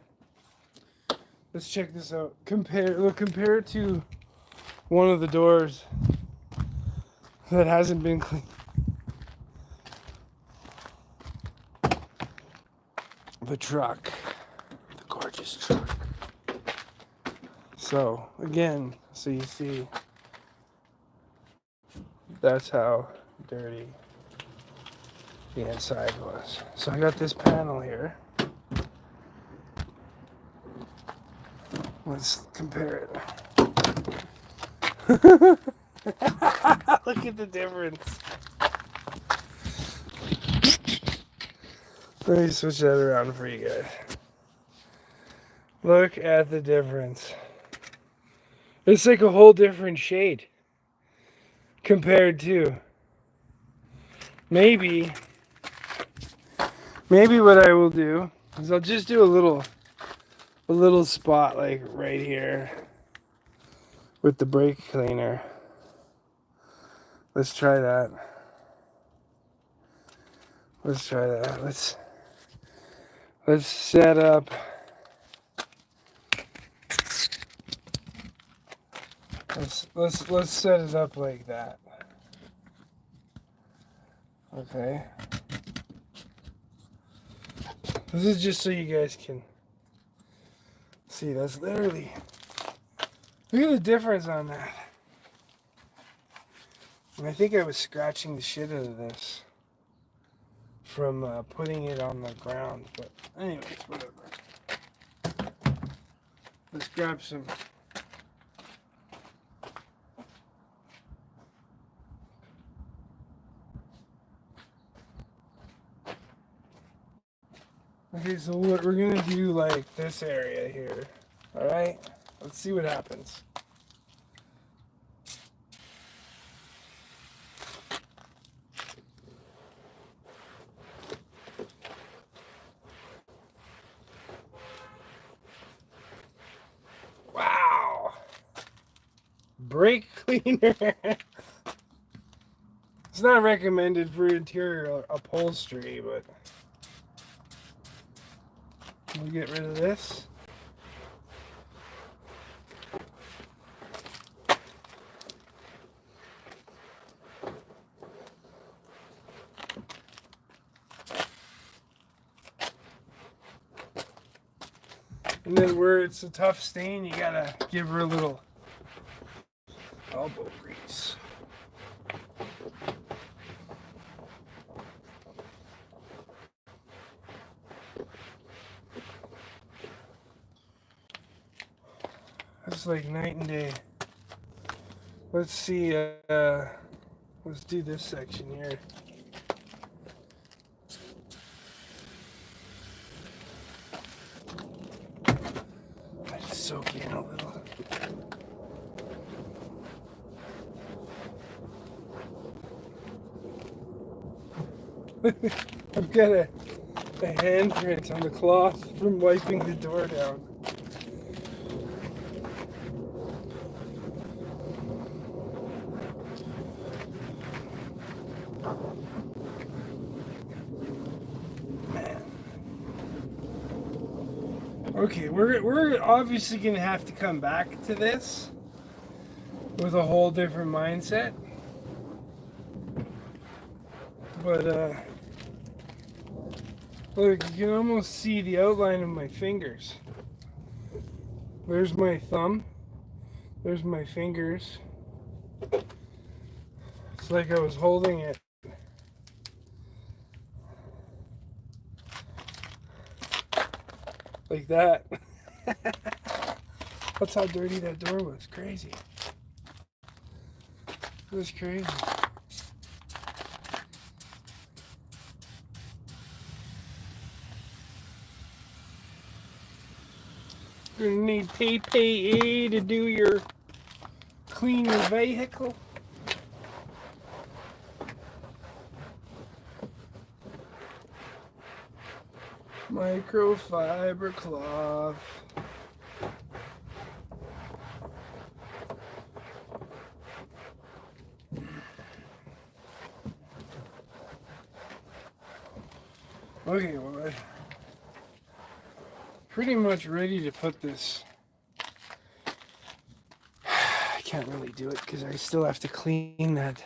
Let's check this out. Compare it to one of the doors that hasn't been cleaned. The truck. The gorgeous truck. So, again, so you see, that's how dirty the inside was. So I got this panel here. Let's compare it. Look at the difference. Let me switch that around for you guys. Look at the difference. It's like a whole different shade compared to maybe what I will do is I'll just do a little spot like right here with the brake cleaner. Let's try that. Let's try that. Let's set up. Let's set it up like that. Okay. This is just so you guys can see. That's literally. Look at the difference on that. And I think I was scratching the shit out of this from putting it on the ground. But anyways, whatever. Let's grab some. Okay, so what we're gonna do, like this area here. All right, let's see what happens. Wow, brake cleaner. It's not recommended for interior upholstery, but we'll get rid of this. And then where it's a tough stain, you gotta give her a little elbow grease. It's like night and day. Let's see, let's do this section here. I just soak in a little. I've got a handprint on the cloth from wiping the door down. Okay, we're obviously gonna have to come back to this with a whole different mindset. But look, you can almost see the outline of my fingers. There's my thumb. There's my fingers. It's like I was holding it Like that. That's how dirty that door was. Crazy. It was crazy. You're gonna need PPE to do your clean your vehicle. Microfiber cloth. Okay, well, I'm pretty much ready to put this. I can't really do it because I still have to clean that.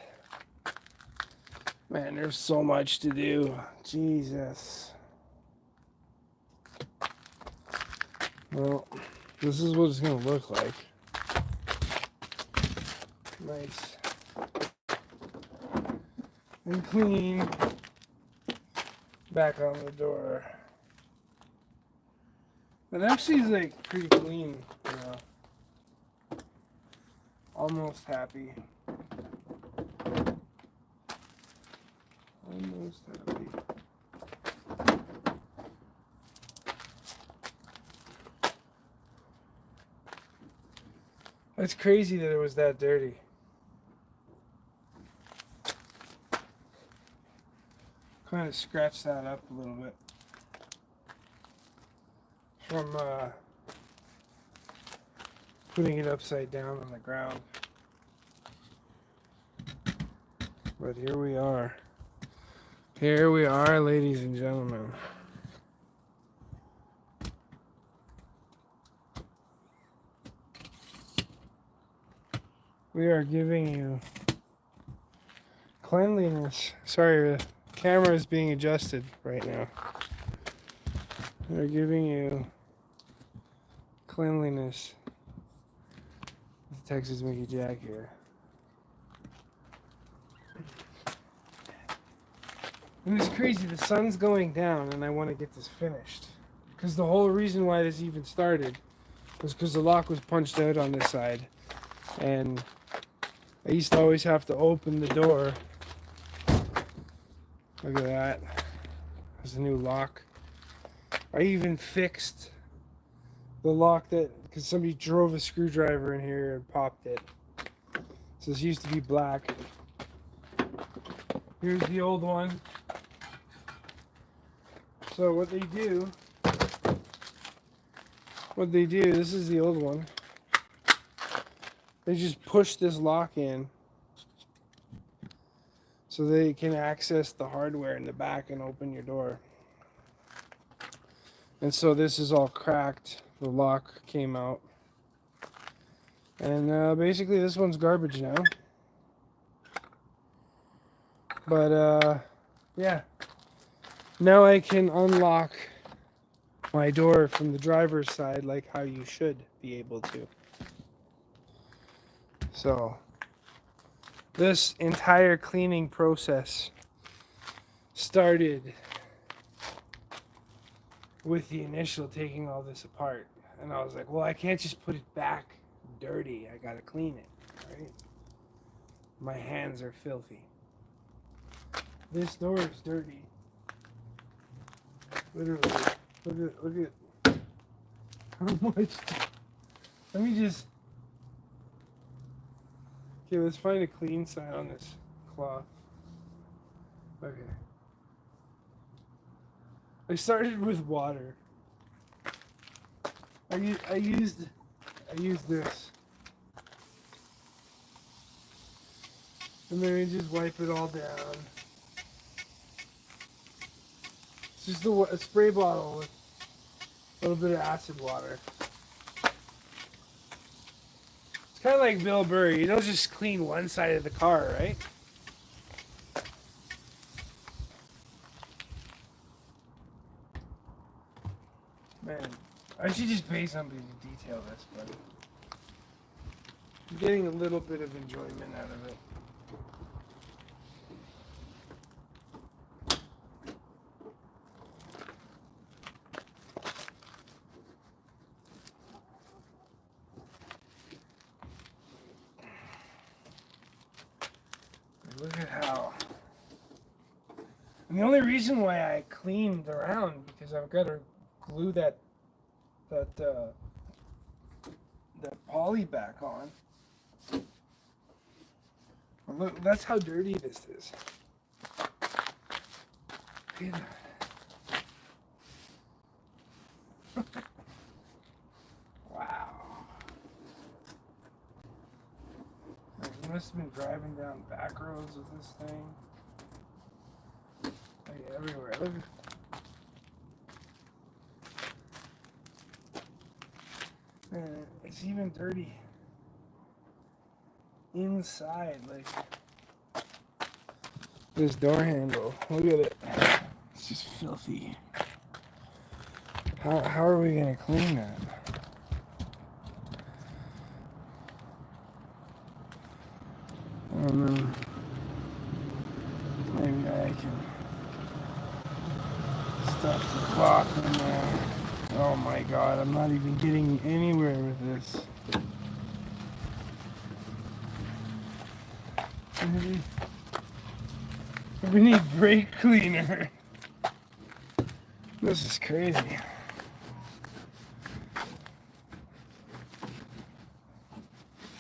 Man, there's so much to do. Jesus. Well, this is what it's going to look like. Nice and clean. Back on the door. It actually is like pretty clean, you know. Almost happy. Almost happy. It's crazy that it was that dirty. Kind of scratch that up a little bit from putting it upside down on the ground. But here we are. Here we are, ladies and gentlemen. We are giving you cleanliness. Sorry, the camera is being adjusted right now. We're giving you cleanliness. With Texas Mickey Jack here. And it's crazy, the sun's going down and I want to get this finished. Because the whole reason why this even started was because the lock was punched out on this side. And I used to always have to open the door. Look at that. There's a new lock. I even fixed the lock that, because somebody drove a screwdriver in here and popped it. So this used to be black. Here's the old one. So what they do, this is the old one. They just push this lock in so they can access the hardware in the back and open your door. And so this is all cracked. The lock came out. And basically this one's garbage now. But yeah. Now I can unlock my door from the driver's side like how you should be able to. So this entire cleaning process started with the initial taking all this apart. And I was like, well, I can't just put it back dirty. I gotta clean it, right? My hands are filthy. This door is dirty. Literally. Look at how much. Let me just. Okay, let's find a clean side on this cloth. Okay. I started with water. I used this. And then I just wipe it all down. It's just a spray bottle with a little bit of acid water. It's kind of like Bill Burr. You don't just clean one side of the car, right? Man, I should just pay somebody to detail this, but I'm getting a little bit of enjoyment out of it. And the only reason why I cleaned around because I've got to glue that poly back on. Well, look, that's how dirty this is. Look at that. Wow. I must have been driving down back roads with this thing. Like everywhere. Look. It's even dirty inside, like this door handle. Look at it. It's just filthy. How are we gonna clean that? I don't know. Maybe I can stuff the cloth in there. Oh my god, I'm not even getting anywhere with this. We need brake cleaner. This is crazy.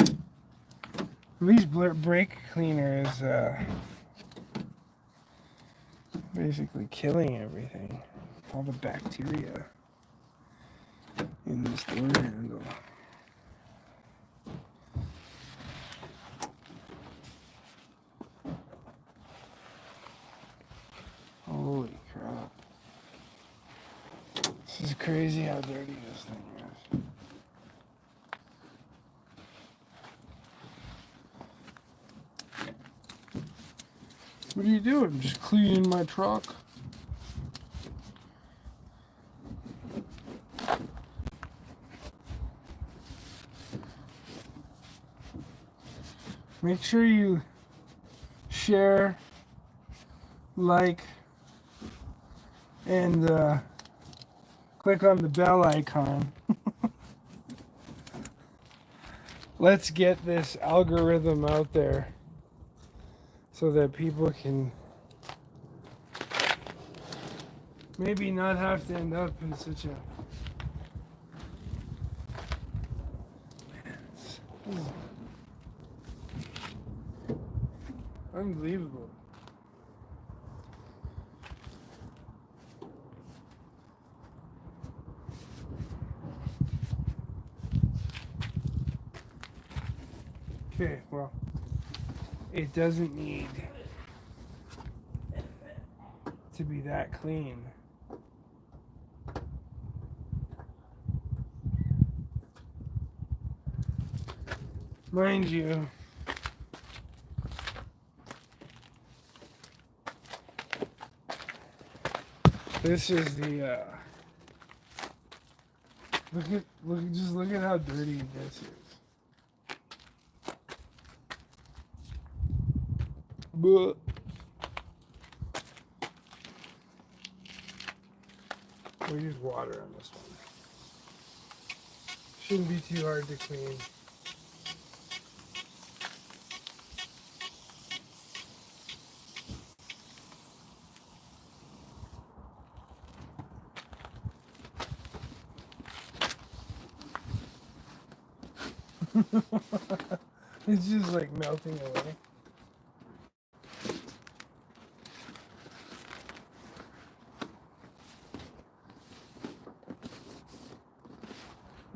At least brake cleaner is basically killing everything. All the bacteria in this door handle. Holy crap. This is crazy how dirty this thing is. What are you doing? Just cleaning my truck? Make sure you share, like, and click on the bell icon. Let's get this algorithm out there so that people can maybe not have to end up in such a unbelievable. Okay, well, it doesn't need to be that clean. Mind you, this is the look at how dirty this is. But we'll use water on this one. Shouldn't be too hard to clean. It's just like melting away.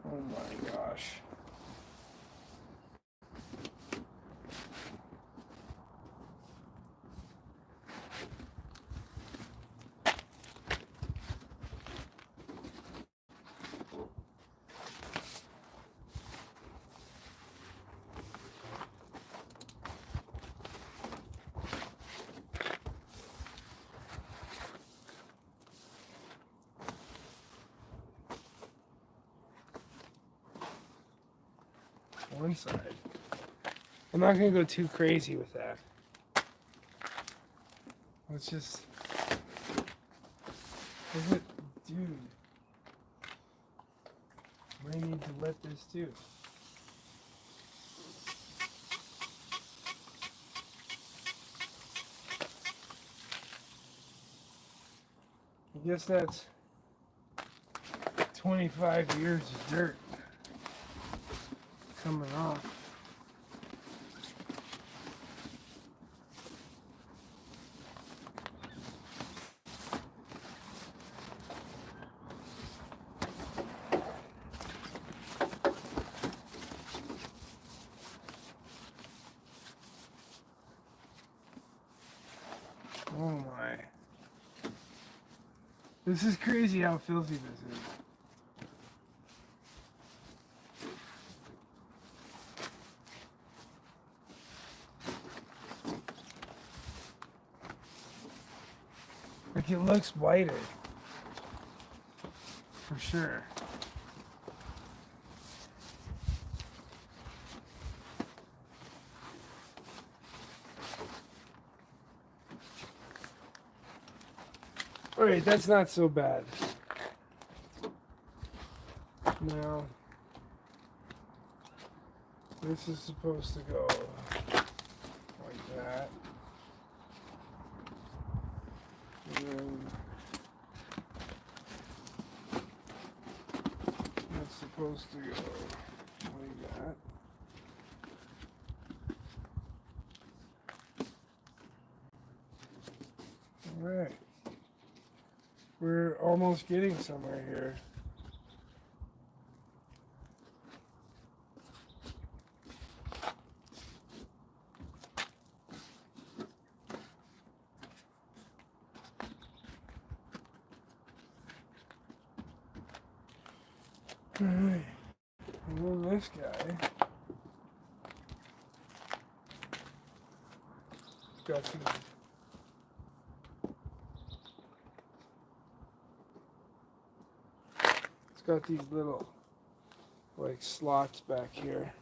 Oh my gosh. One side. I'm not gonna go too crazy with that. Let's just look at, dude. I need to let this do. I guess that's 25 years of dirt coming off. Oh my. This is crazy how filthy this is. Like it looks whiter. For sure. Alright, that's not so bad. Now, this is supposed to go like that. And then that's supposed to go like that. Alright. We're almost getting somewhere here. Alright. And then this guy got these. It's got these little like slots back here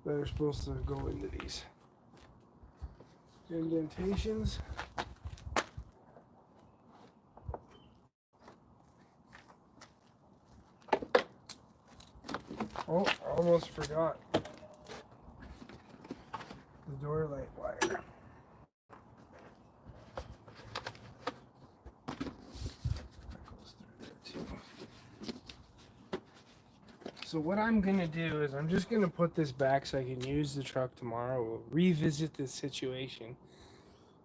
that are supposed to go into these indentations. Oh, I almost forgot the door light wire. That goes through there too. So what I'm gonna do is I'm just gonna put this back so I can use the truck tomorrow. We'll revisit this situation,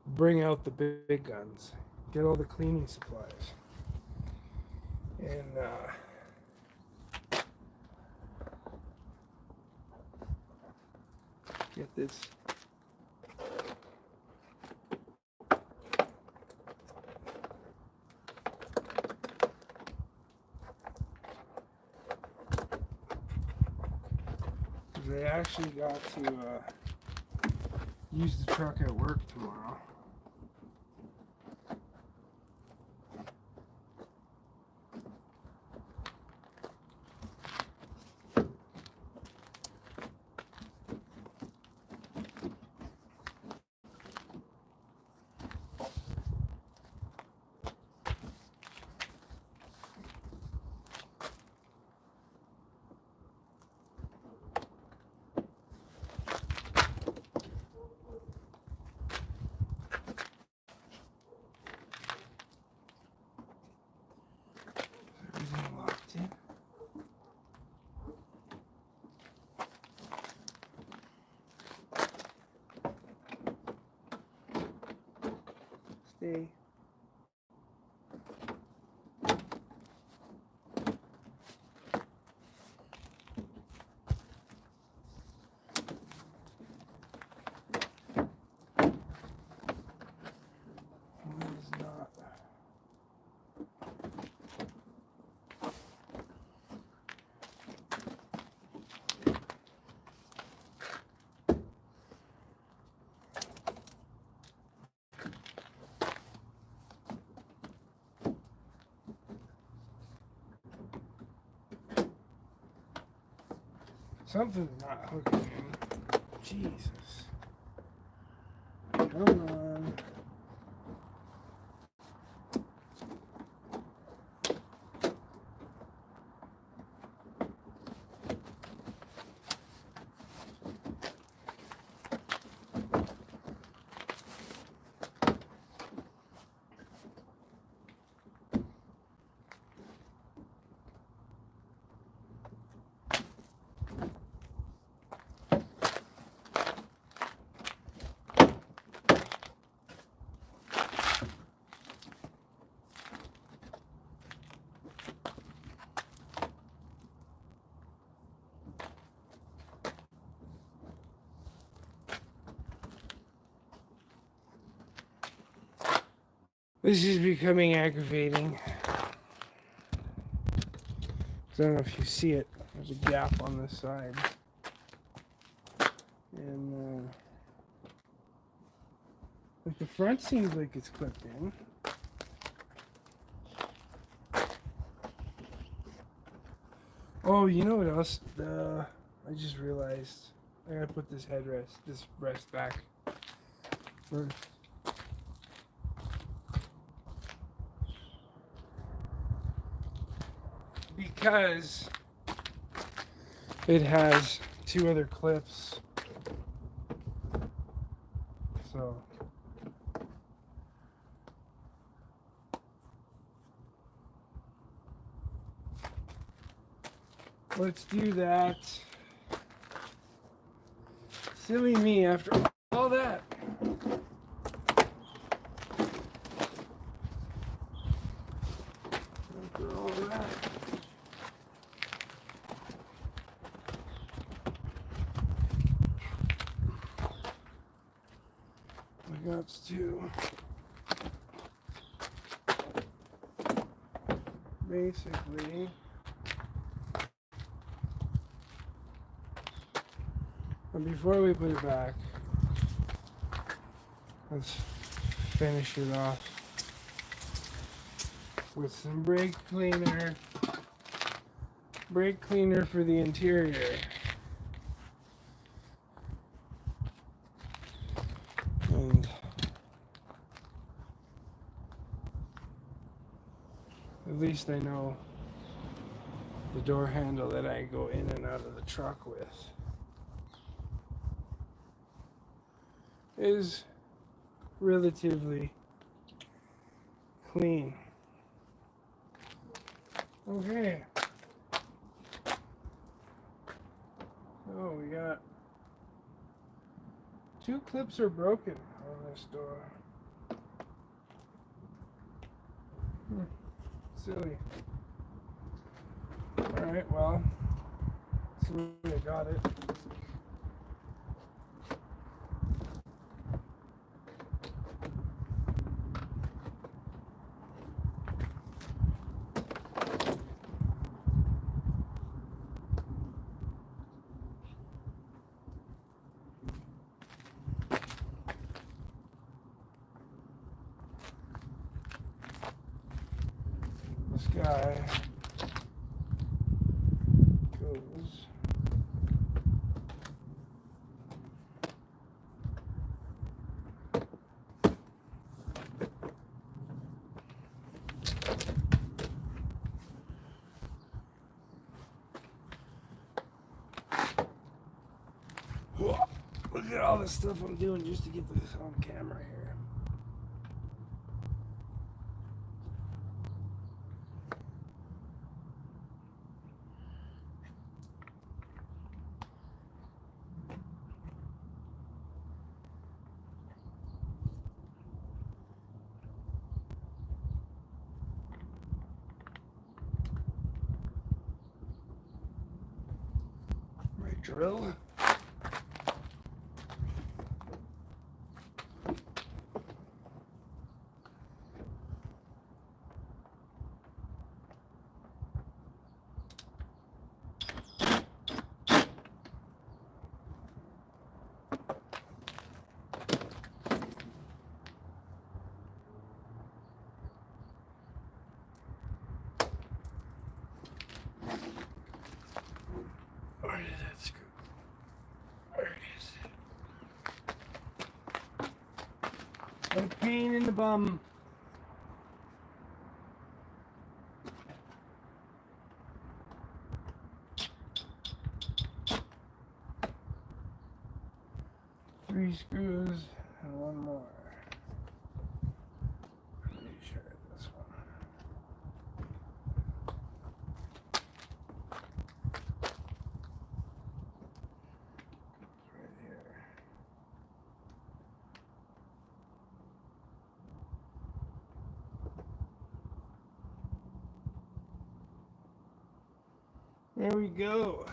bring out the big guns, get all the cleaning supplies, and get this they actually got to use the truck at work tomorrow. Everything locked in. Stay. What is not? Something's not hooking in. Jesus. Come on. This is becoming aggravating. I don't know if you see it. There's a gap on this side. And like the front seems like it's clipped in. Oh, you know what else? I just realized I gotta put this rest back first. Because it has two other clips. So let's do that. Silly me after all that. After all that. I got to basically but before we put it back, let's finish it off with some brake cleaner. Brake cleaner for the interior. And at least I know the door handle that I go in and out of the truck with is relatively clean. Okay. So we got two clips are broken on this door. Silly. Alright, well, I got it. This guy goes look at all the stuff I'm doing just to get this on camera here. My drill. Where did that screw? There it is. A pain in the bum. Three screws and one more. Pretty sure this one. Right here. There we go.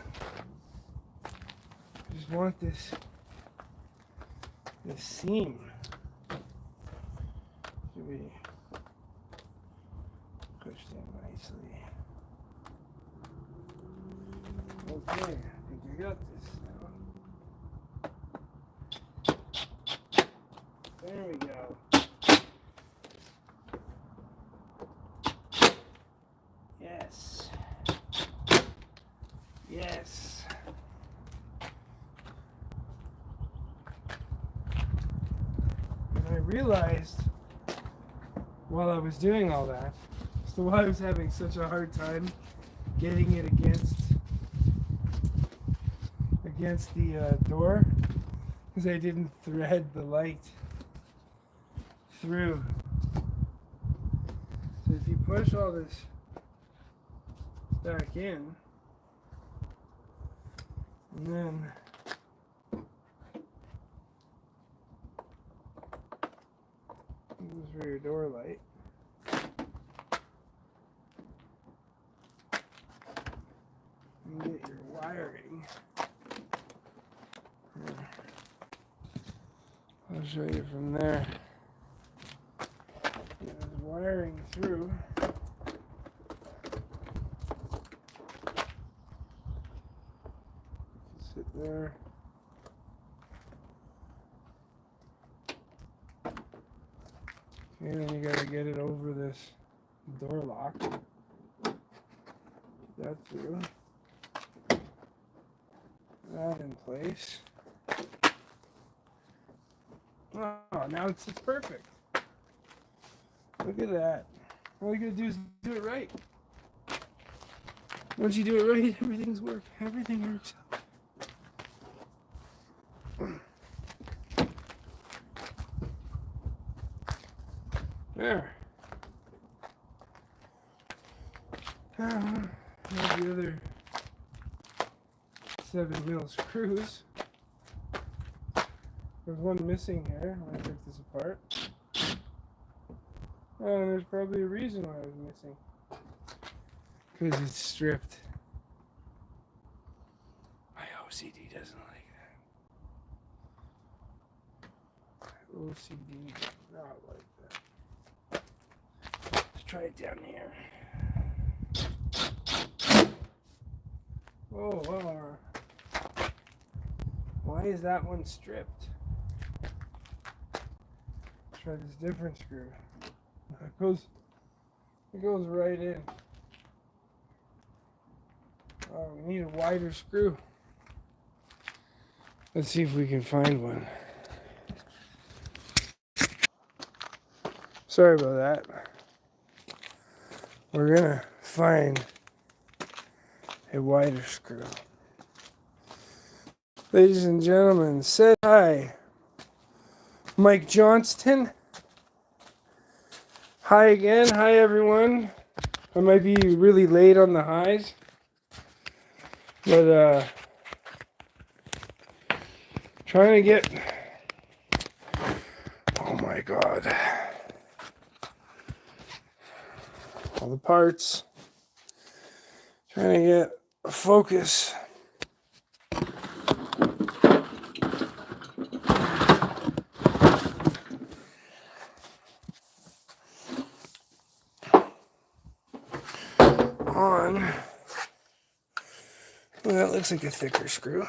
Just want this seam to be pushed in nicely. Okay, I think I got this now. There we go. Yes. Yes. And I realized while I was doing all that, so why I was having such a hard time getting it against the door, because I didn't thread the light through. So if you push all this back in, and then this is for your door light. And get your wiring. I'll show you from there. There's wiring through. Sit there. Okay, then you gotta get it over this door lock. Get that through. That in place. Oh, now it's just perfect. Look at that. All you gotta do is do it right. Once you do it right, everything works out. There. Here's the other 7 screws. There's one missing here when I took this apart. Oh, and there's probably a reason why it was missing. Because it's stripped. My OCD doesn't like that. OCD does not like that. Let's try it down here. Oh, why is that one stripped? Let's try this different screw. It goes right in. Oh, we need a wider screw. Let's see if we can find one. Sorry about that. We're gonna find a wider screw. Ladies and gentlemen, said hi. Mike Johnston. Hi again. Hi everyone. I might be really late on the highs. But trying to get, oh my God, all the parts, trying to get a focus. On, well, that looks like a thicker screw.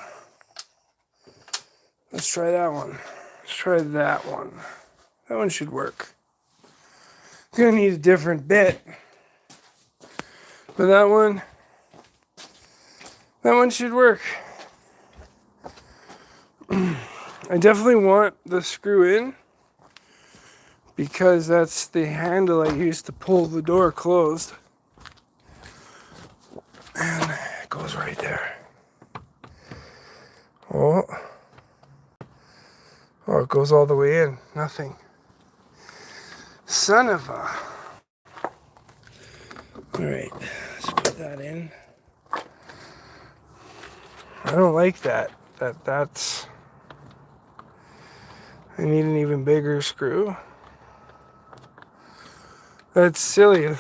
Let's try that one. Let's try that one. That one should work. Gonna need a different bit, but that one should work. I definitely want the screw in because that's the handle I used to pull the door closed. And it goes right there. Oh, it goes all the way in. Nothing. Son of a... Alright, let's put that in. I don't like that. That's... I need an even bigger screw. That's silly.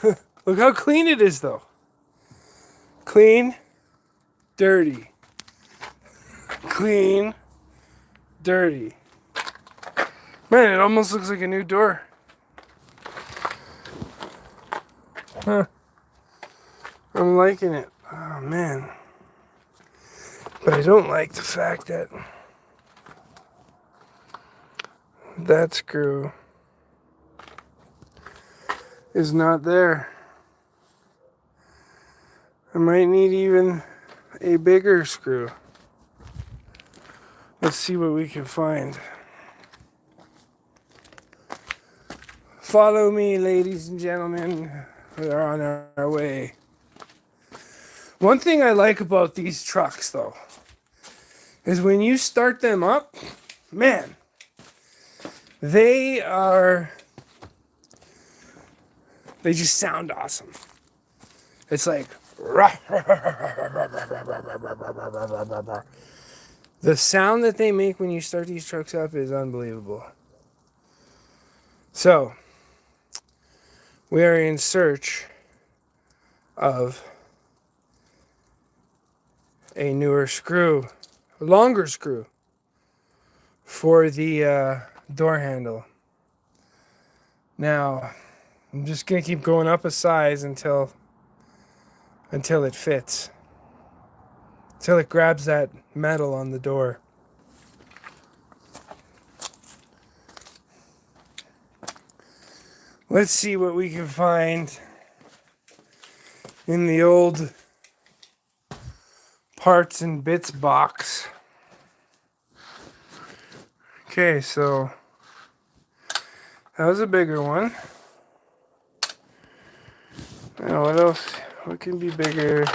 Look how clean it is, though. Clean, dirty. Clean, dirty. Man, it almost looks like a new door. Huh. I'm liking it. Oh, man. But I don't like the fact that that screw is not there. I might need even a bigger screw. Let's see what we can find. Follow me, ladies and gentlemen. We're on our way. One thing I like about these trucks, though, is when you start them up, man, they just sound awesome. It's like, the sound that they make when you start these trucks up is unbelievable. So, we are in search of a newer screw, a longer screw for the door handle. Now, I'm just gonna keep going up a size until it fits, until it grabs that metal on the door. Let's see what we can find in the old parts and bits box. Okay, so that was a bigger one. Now what else? What can be bigger?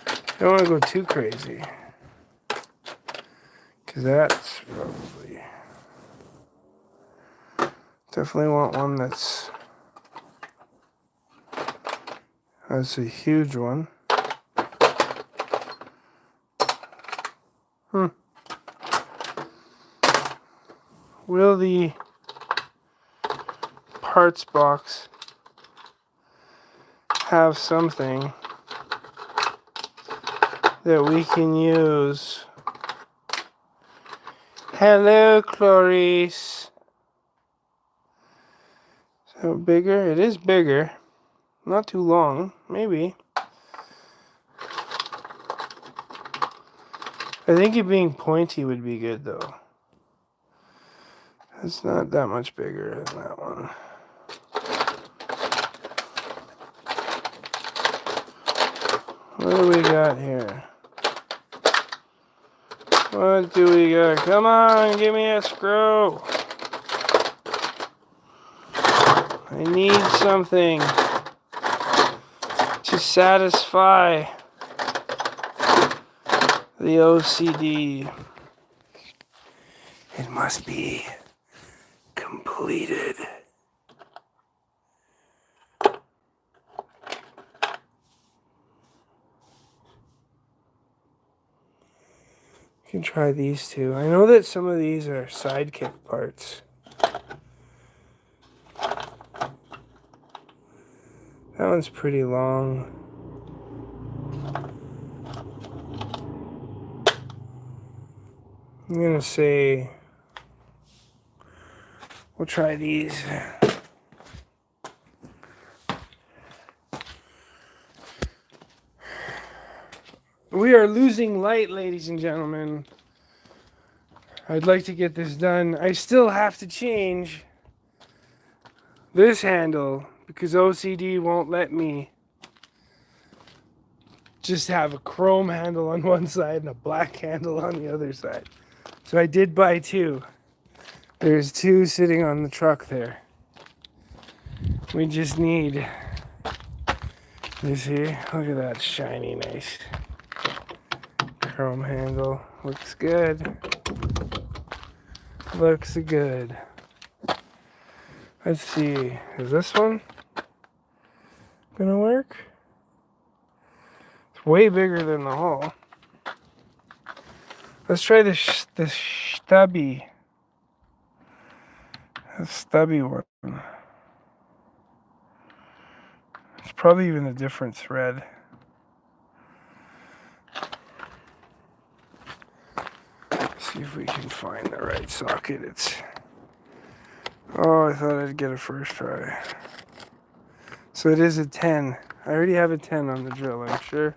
I don't want to go too crazy, because that's probably... Definitely want one that's a huge one. Will the parts box have something that we can use? Hello, Clarice. So bigger? It is bigger. Not too long, maybe. I think it being pointy would be good, though. It's not that much bigger than that one. What do we got here? What do we got? Come on, give me a screw. I need something to satisfy the OCD. It must be completed. You can try these two. I know that some of these are sidekick parts. That one's pretty long. I'm gonna say we'll try these. We are losing light, ladies and gentlemen. I'd like to get this done. I still have to change this handle because OCD won't let me just have a chrome handle on one side and a black handle on the other side. So I did buy two. There's two sitting on the truck there. We just need, you see, look at that shiny, nice chrome handle. Looks good. Looks good. Let's see, is this one gonna work? It's way bigger than the hole. Let's try the stubby one. It's probably even a different thread. See if we can find the right socket. Oh, I thought I'd get a first try. So it is a 10. I already have a 10 on the drill, I'm sure.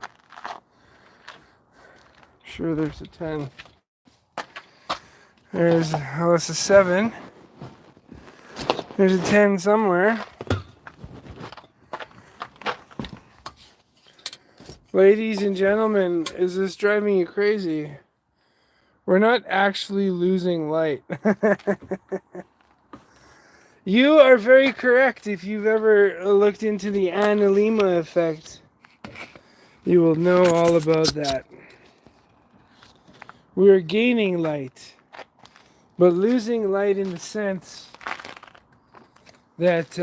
Sure there's a 10. There's, oh, it's a 7. There's a 10 somewhere. Ladies and gentlemen, is this driving you crazy? We're not actually losing light. You are very correct. If you've ever looked into the Annalima effect, you will know all about that. We are gaining light, but losing light in the sense that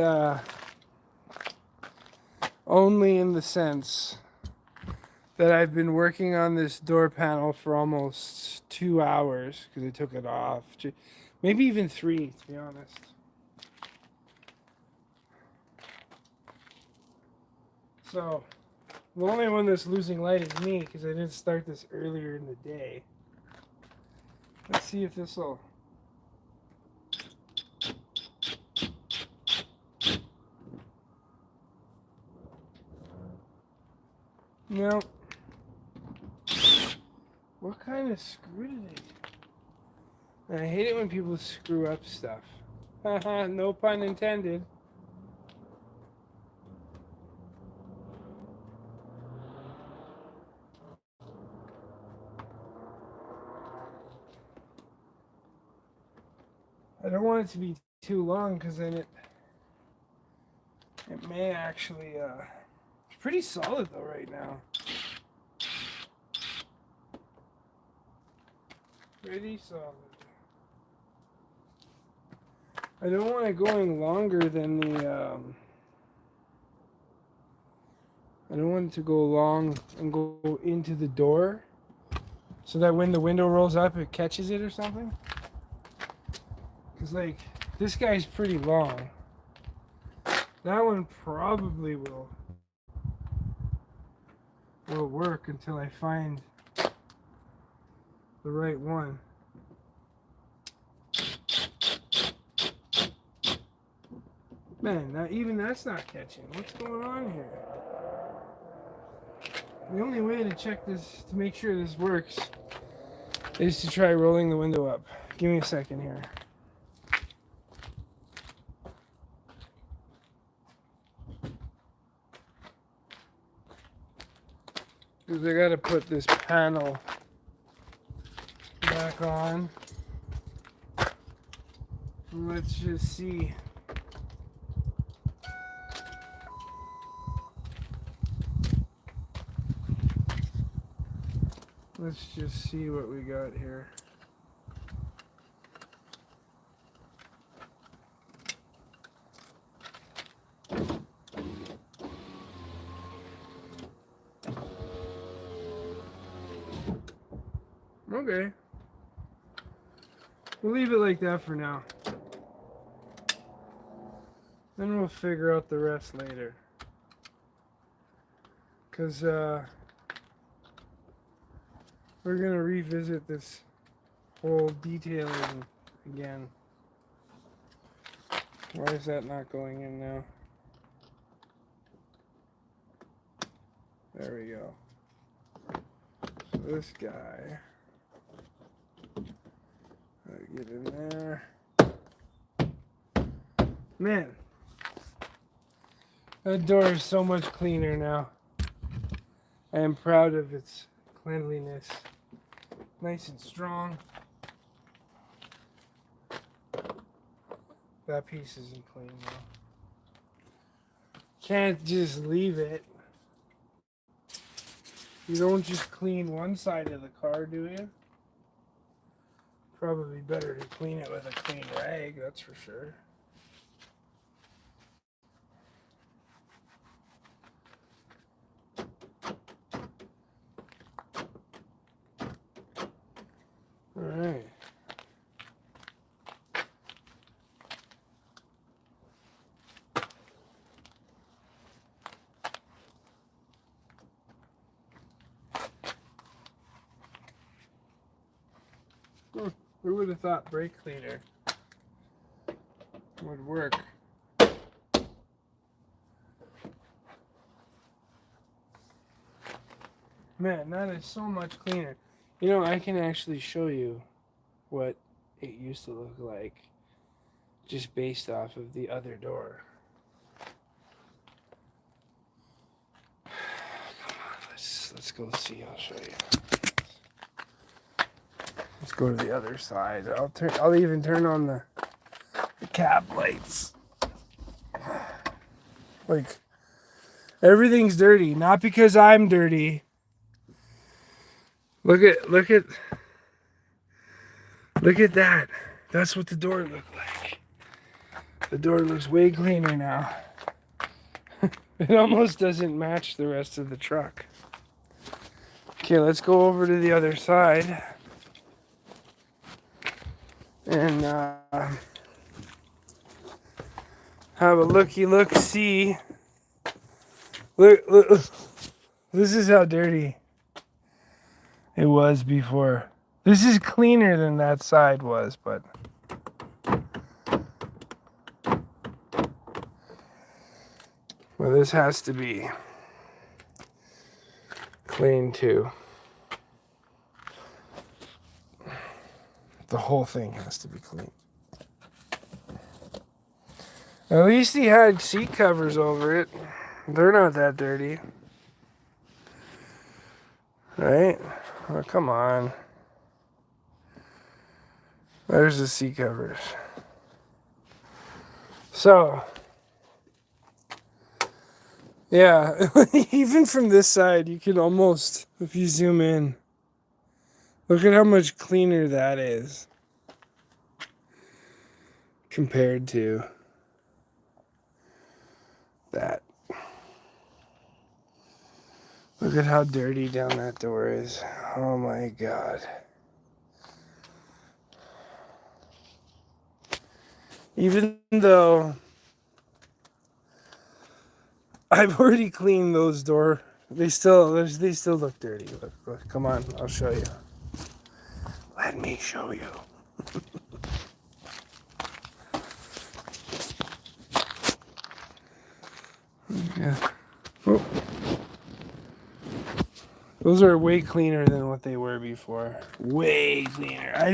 only in the sense that I've been working on this door panel for almost 2 hours because I took it off. Maybe even 3, to be honest. So, the only one that's losing light is me because I didn't start this earlier in the day. Let's see if this will... No. What kind of screw did I hate it when people screw up stuff. Haha, no pun intended. I don't want it to be too long because then it may actually it's pretty solid though right now. Pretty solid. I don't want it going longer than the I don't want it to go long and go into the door so that when the window rolls up it catches it or something. Because like this guy's pretty long. That one probably will work until I find the right one. Man, now even that's not catching. What's going on here? The only way to check this, to make sure this works, is to try rolling the window up. Give me a second here. Because I gotta put this panel back on. Let's just see. Let's just see what we got here. Okay. We'll leave it like that for now. Then we'll figure out the rest later. Because we're going to revisit this whole detailing again. Why is that not going in now? There we go. So this guy, get in there. Man, that door is so much cleaner now. I am proud of its cleanliness. Nice and strong. That piece isn't clean though. Can't just leave it. You don't just clean one side of the car, do you? Probably better to clean it with a clean rag, that's for sure. All right. Who would have thought brake cleaner would work? Man, that is so much cleaner. You know, I can actually show you what it used to look like just based off of the other door. Come on, let's go see. I'll show you. Let's go to the other side. I'll even turn on the cab lights. Like, everything's dirty, not because I'm dirty. Look at that. That's what the door looked like. The door looks way cleaner now. It almost doesn't match the rest of the truck. Okay, let's go over to the other side. And have a look-see. Look. This is how dirty it was before. This is cleaner than that side was, but well, this has to be clean too. The whole thing has to be clean. At least he had seat covers over it. They're not that dirty. Right? Oh, come on. There's the seat covers. So, yeah, even from this side, you can almost, if you zoom in, look at how much cleaner that is compared to that. Look at how dirty down that door is. Oh my God. Even though I've already cleaned those doors, they still look dirty. Look, come on, I'll show you. Let me show you. Yeah. Oh. Those are way cleaner than what they were before. Way cleaner. I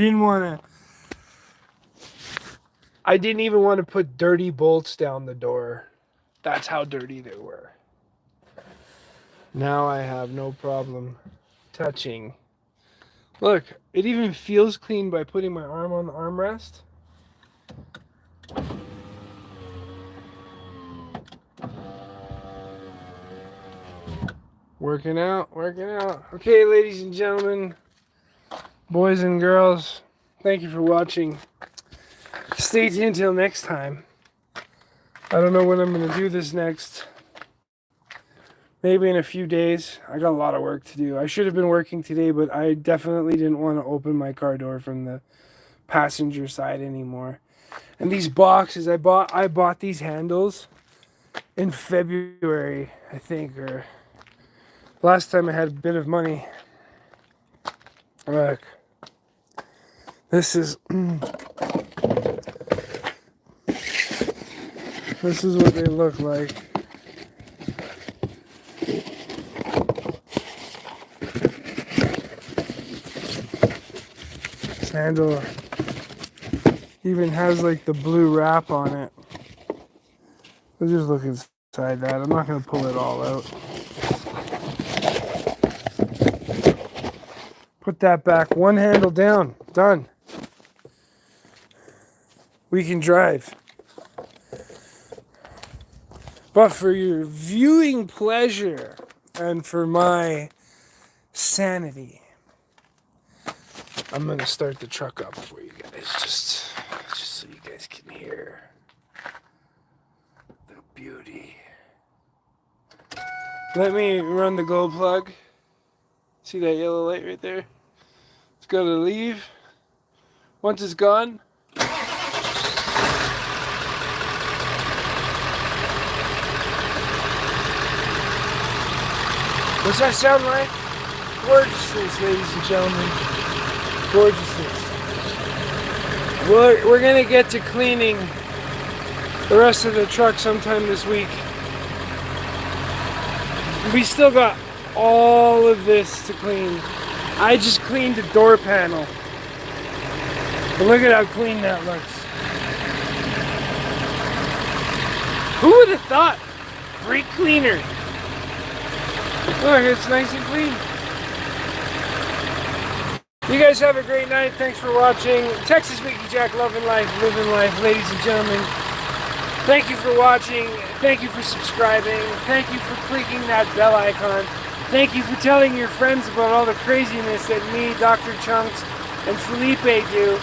didn't even want to put dirty bolts down the door. That's how dirty they were. Now I have no problem touching. Look, it even feels clean by putting my arm on the armrest. Working out. Okay, ladies and gentlemen, boys and girls, thank you for watching. Stay tuned till next time. I don't know when I'm going to do this next. Maybe in a few days. I got a lot of work to do. I should have been working today, but I definitely didn't want to open my car door from the passenger side anymore. And these boxes, I bought these handles in February, I think, or last time I had a bit of money. Look. This is what they look like. This handle even has like the blue wrap on it. We'll just look inside that. I'm not going to pull it all out. Put that back. One handle down. Done. We can drive. But for your viewing pleasure and for my sanity, I'm going to start the truck up for you guys. Just so you guys can hear the beauty. Let me run the glow plug. See that yellow light right there? It's got to leave. Once it's gone, does that sound like? Gorgeousness, ladies and gentlemen. Gorgeousness. We're going to get to cleaning the rest of the truck sometime this week. We still got all of this to clean. I just cleaned the door panel. But look at how clean that looks. Who would have thought? Brake cleaner. Look, it's nice and clean. You guys have a great night. Thanks for watching. Texas Mickey Jack, loving life, living life, ladies and gentlemen. Thank you for watching. Thank you for subscribing. Thank you for clicking that bell icon. Thank you for telling your friends about all the craziness that me, Dr. Chunks, and Felipe do.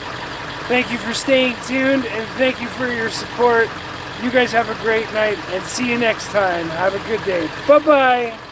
Thank you for staying tuned, and thank you for your support. You guys have a great night, and see you next time. Have a good day. Bye-bye.